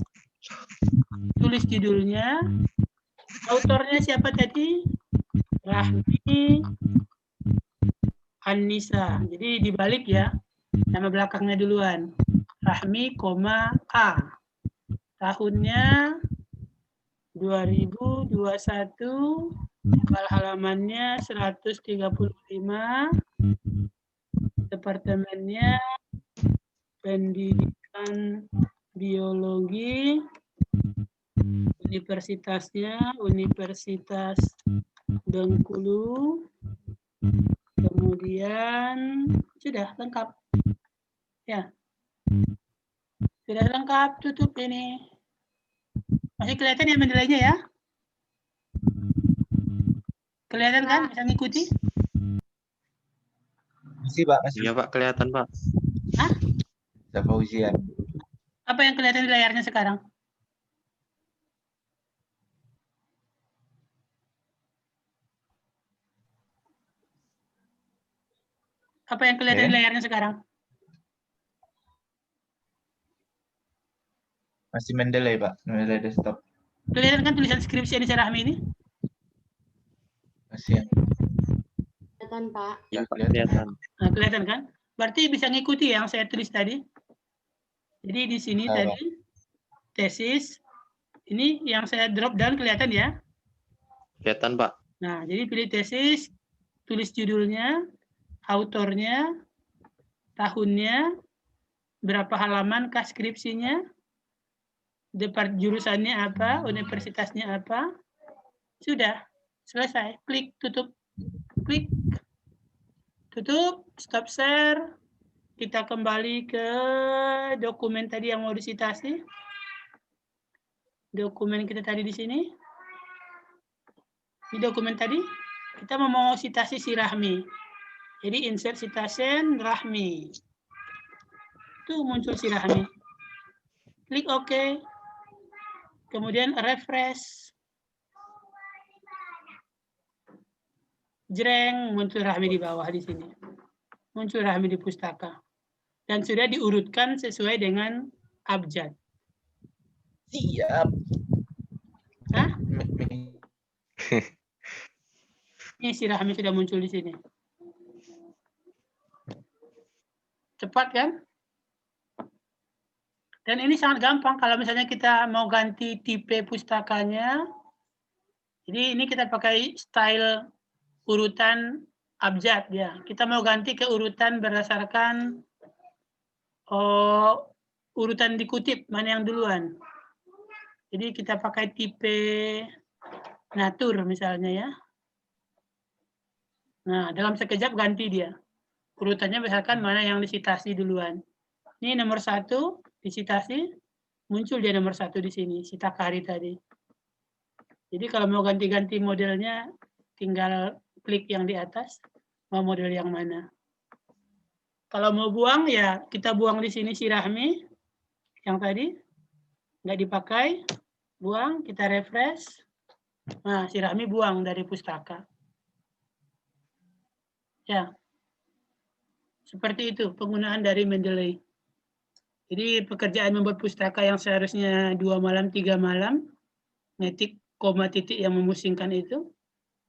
Tulis judulnya. Autornya siapa tadi? Rahmi Anissa. Jadi dibalik ya. Nama belakangnya duluan. Rahmi, A. Tahunnya 2021. Halamannya 135. Departemennya Pendidikan Biologi. Universitasnya Universitas Bengkulu. Kemudian sudah lengkap. Ya. Sudah lengkap, tutup ini. Masih kelihatan ya menilainya ya? Kelihatan kan? Bisa ngikuti? Masih, Pak. Masih. Iya, Pak, kelihatan, Pak. Hah? Fauzia. Apa yang kelihatan di layarnya sekarang? Apa yang kelihatan di layarnya sekarang? Masih Mendeley, Pak. Mendeley desktop. Kelihatan kan tulisan skripsi Anissa Rahmi ini? Masih yang Kelihatan, Pak. Ya, Pak, kelihatan. Nah, kelihatan kan? Berarti bisa ngikuti yang saya tulis tadi. Jadi di sini Apa? tadi tesis. Ini yang saya drop down kelihatan ya? Kelihatan, Pak. Nah, jadi pilih tesis, tulis judulnya, autornya, tahunnya, berapa halaman skripsinya, jurusannya apa, universitasnya apa. Sudah, selesai. Klik, tutup. Klik, tutup, stop share. Kita kembali ke dokumen tadi yang mau disitasi. Dokumen kita tadi di sini. Di dokumen tadi, kita mau citasi si Rahmi. Jadi insert citation Rahmi. Tuh muncul si Rahmi. Klik OK. Kemudian refresh. Jreng, muncul Rahmi di bawah di sini. Muncul Rahmi di pustaka. Dan sudah diurutkan sesuai dengan abjad. Siap. Hah? Ini si Rahmi sudah muncul di sini. Cepat kan? Dan ini sangat gampang kalau misalnya kita mau ganti tipe pustakanya. Jadi ini kita pakai style urutan abjad ya. Kita mau ganti ke urutan berdasarkan urutan dikutip, mana yang duluan. Jadi kita pakai tipe natur misalnya ya. Nah, dalam sekejap ganti dia. Urutannya misalkan mana yang disitasi duluan. Ini nomor 1 disitasi, muncul dia nomor 1 di sini, Sitakari tadi. Jadi kalau mau ganti-ganti modelnya, tinggal klik yang di atas, mau model yang mana. Kalau mau buang ya kita buang di sini si Rahmi, yang tadi, nggak dipakai, buang, kita refresh. Nah, si Rahmi buang dari pustaka. Ya, seperti itu penggunaan dari Mendeley. Jadi pekerjaan membuat pustaka yang seharusnya 2 malam, 3 malam, ngetik koma titik yang memusingkan itu,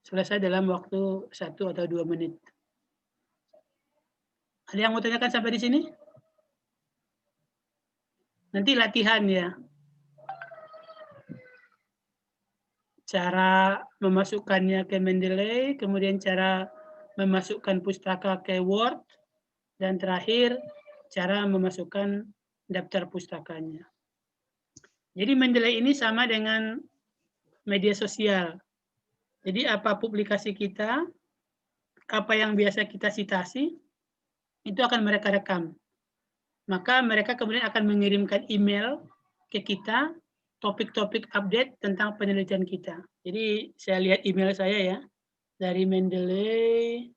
selesai dalam waktu 1 atau 2 menit. Ada yang mau tanyakan sampai di sini? Nanti latihan ya. Cara memasukkannya ke Mendeley, kemudian cara memasukkan pustaka ke Word, dan terakhir cara memasukkan daftar pustakanya. Jadi Mendeley ini sama dengan media sosial. Jadi apa publikasi kita, apa yang biasa kita citasi, itu akan mereka rekam. Maka mereka kemudian akan mengirimkan email ke kita, topik-topik update tentang penelitian kita. Jadi saya lihat email saya ya, dari Mendeley.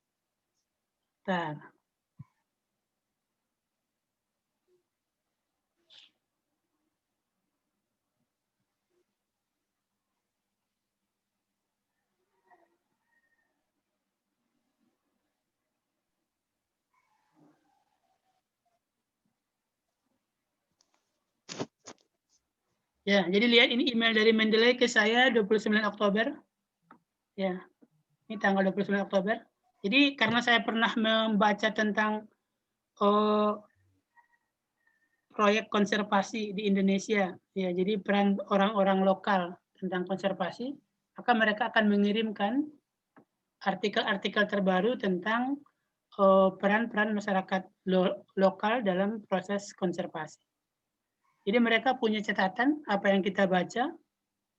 Ya, jadi lihat ini email dari Mendeley ke saya 29 Oktober. Ya, ini tanggal 29 Oktober. Jadi karena saya pernah membaca tentang proyek konservasi di Indonesia, ya, jadi peran orang-orang lokal tentang konservasi, maka mereka akan mengirimkan artikel-artikel terbaru tentang peran-peran masyarakat lokal dalam proses konservasi. Jadi mereka punya catatan apa yang kita baca,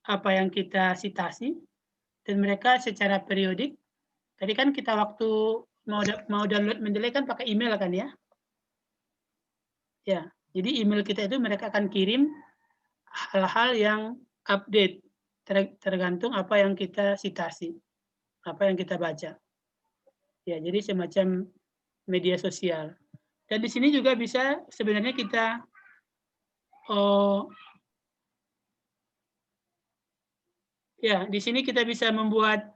apa yang kita citasi, dan mereka secara periodik. Tadi kan kita waktu mau download Mendeley kan pakai email kan ya? Ya, jadi email kita itu mereka akan kirim hal-hal yang update tergantung apa yang kita citasi, apa yang kita baca. Ya, jadi semacam media sosial. Dan di sini juga bisa sebenarnya kita ya, di sini kita bisa membuat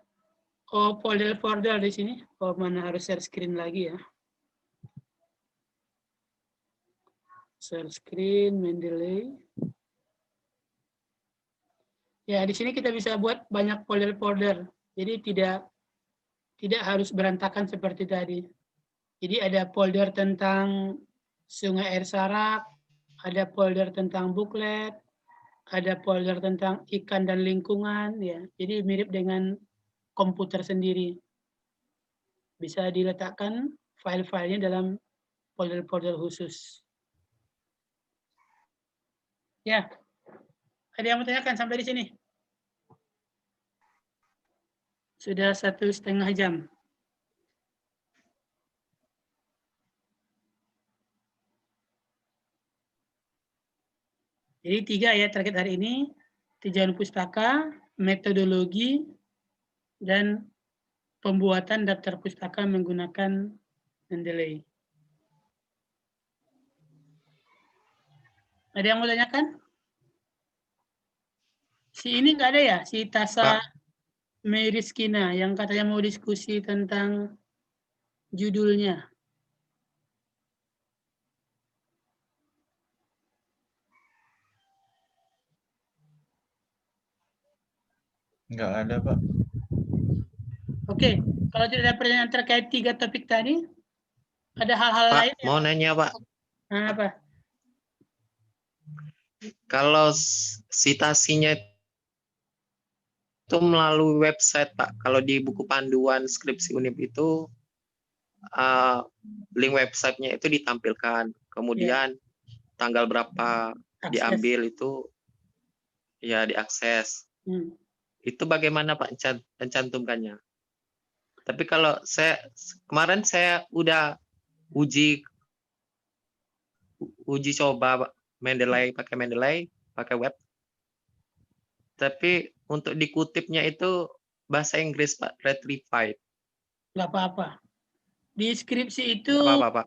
folder-folder di sini. Mana harus share screen lagi ya. Share screen, Mendeley. Ya, di sini kita bisa buat banyak folder-folder. Jadi tidak harus berantakan seperti tadi. Jadi ada folder tentang Sungai Air Sarak, ada folder tentang buklet, ada folder tentang ikan dan lingkungan, ya. Jadi mirip dengan komputer sendiri. Bisa diletakkan file-filenya dalam folder-folder khusus. Ya. Ada yang mau tanyakan sampai di sini? Sudah 1,5 jam. Jadi 3 ya target hari ini, tujuan pustaka, metodologi, dan pembuatan daftar pustaka menggunakan Mendeley. Ada yang mau tanyakan? Si ini nggak ada ya, si Tasa Meriskina yang katanya mau diskusi tentang judulnya. Nggak ada, Pak. Oke, kalau tidak ada pertanyaan terkait 3 topik tadi, ada hal-hal Pak, lain yang mau nanya Pak, nah, apa? kalau citasinya itu melalui website Pak, kalau di buku panduan skripsi UNIP itu link websitenya itu ditampilkan, kemudian tanggal berapa Akses. diambil itu ya diakses. Itu bagaimana Pak mencantumkannya? Tapi kalau kemarin saya udah uji coba Mendeley, pakai web. Tapi untuk dikutipnya itu bahasa Inggris Pak, Retrified. Nggak apa-apa. Di skripsi itu, Nggak apa-apa Pak.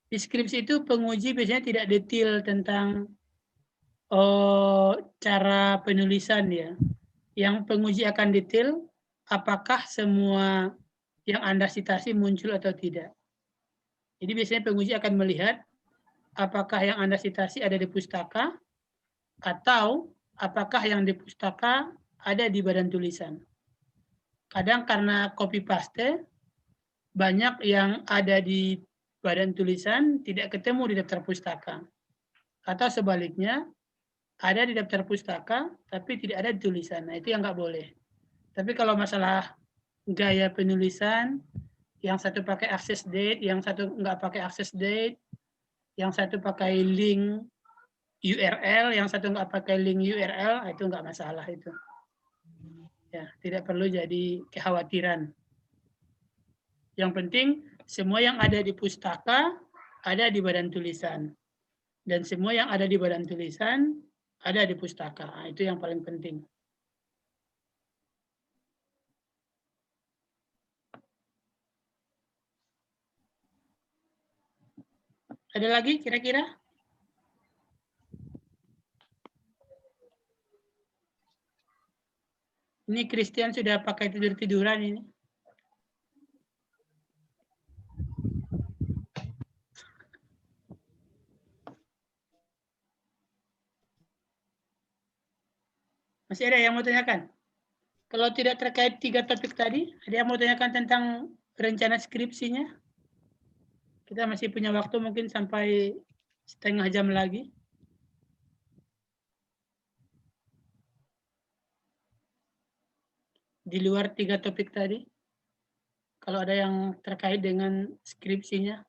Di skripsi itu penguji biasanya tidak detail tentang cara penulisan ya. Yang penguji akan detail apakah semua yang Anda citasi muncul atau tidak. Jadi biasanya penguji akan melihat apakah yang Anda citasi ada di pustaka atau apakah yang di pustaka ada di badan tulisan. Kadang karena copy paste, banyak yang ada di badan tulisan tidak ketemu di daftar pustaka. Atau sebaliknya, ada di daftar pustaka tapi tidak ada di tulisan. Nah, itu yang nggak boleh. Tapi kalau masalah gaya penulisan, yang satu pakai access date, yang satu nggak pakai access date, yang satu pakai link URL, yang satu nggak pakai link URL, itu nggak masalah itu. Ya, tidak perlu jadi kekhawatiran. Yang penting semua yang ada di pustaka ada di badan tulisan. Dan semua yang ada di badan tulisan ada di pustaka. Nah, itu yang paling penting. Ada lagi kira-kira? Ini Christian sudah pakai tidur-tiduran ini. Masih ada yang mau tanyakan? Kalau tidak terkait 3 topik tadi, ada yang mau tanyakan tentang rencana skripsinya? Kita masih punya waktu mungkin sampai setengah jam lagi. Di luar 3 topik tadi. Kalau ada yang terkait dengan skripsinya.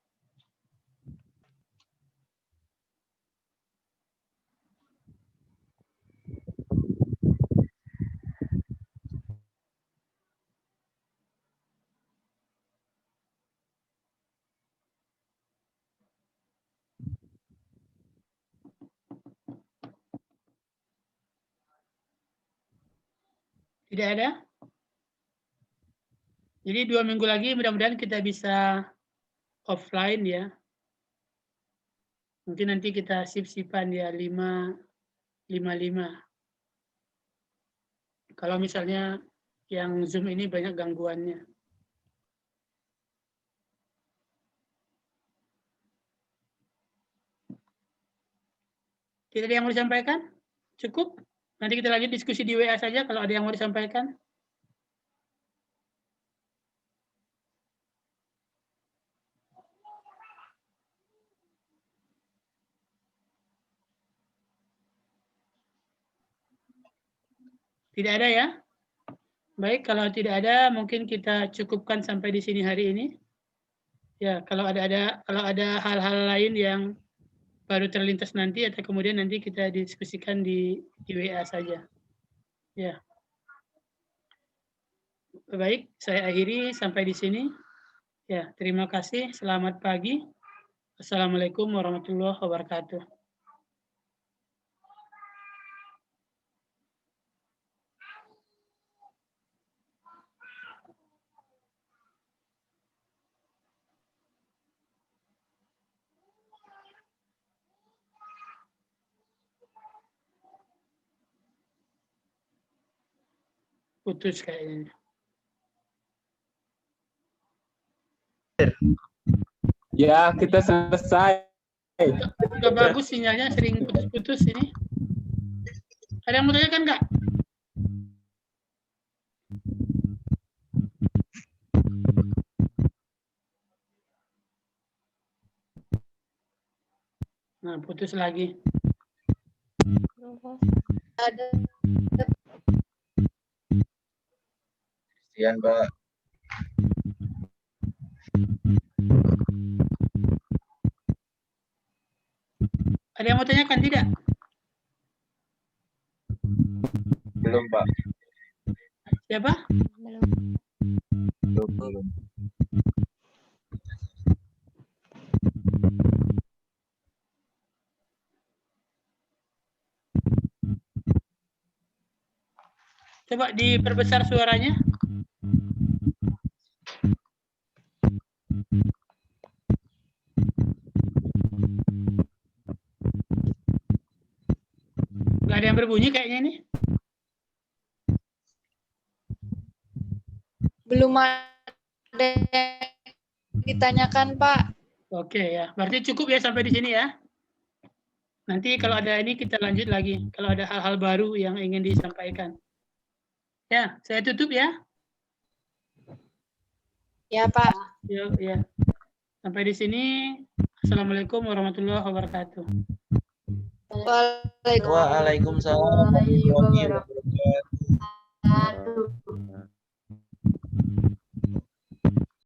Tidak ada? Jadi 2 minggu lagi mudah-mudahan kita bisa offline ya. Mungkin nanti kita sip-sipan ya 5-5. Kalau misalnya yang Zoom ini banyak gangguannya. Tidak ada yang mau disampaikan? Cukup? Nanti kita lagi diskusi di WA saja kalau ada yang mau disampaikan. Tidak ada ya? Baik, kalau tidak ada mungkin kita cukupkan sampai di sini hari ini. Ya, kalau ada hal-hal lain yang baru terlintas nanti atau kemudian nanti kita diskusikan di WA saja. Ya. Baik, saya akhiri sampai di sini. Ya, terima kasih. Selamat pagi. Assalamualaikum warahmatullahi wabarakatuh. Putus kayaknya. Ya, kita selesai. Nggak bagus sinyalnya, sering putus-putus ini. Ada yang mau tanyakan nggak? Nah, putus lagi. Ada. Kasihan, Pak. Ada yang mau tanyakan tidak? Belum, Pak. Siapa? Belum. Coba diperbesar suaranya. Nggak ada yang berbunyi kayaknya ini. Belum ada yang ditanyakan, Pak. Oke ya, berarti cukup ya sampai di sini ya. Nanti kalau ada ini kita lanjut lagi. Kalau ada hal-hal baru yang ingin disampaikan. Ya, saya tutup ya. Ya, Pak. Yuk, ya. Sampai di sini. Assalamualaikum warahmatullahi wabarakatuh. Waalaikumsalam warahmatullahi wabarakatuh.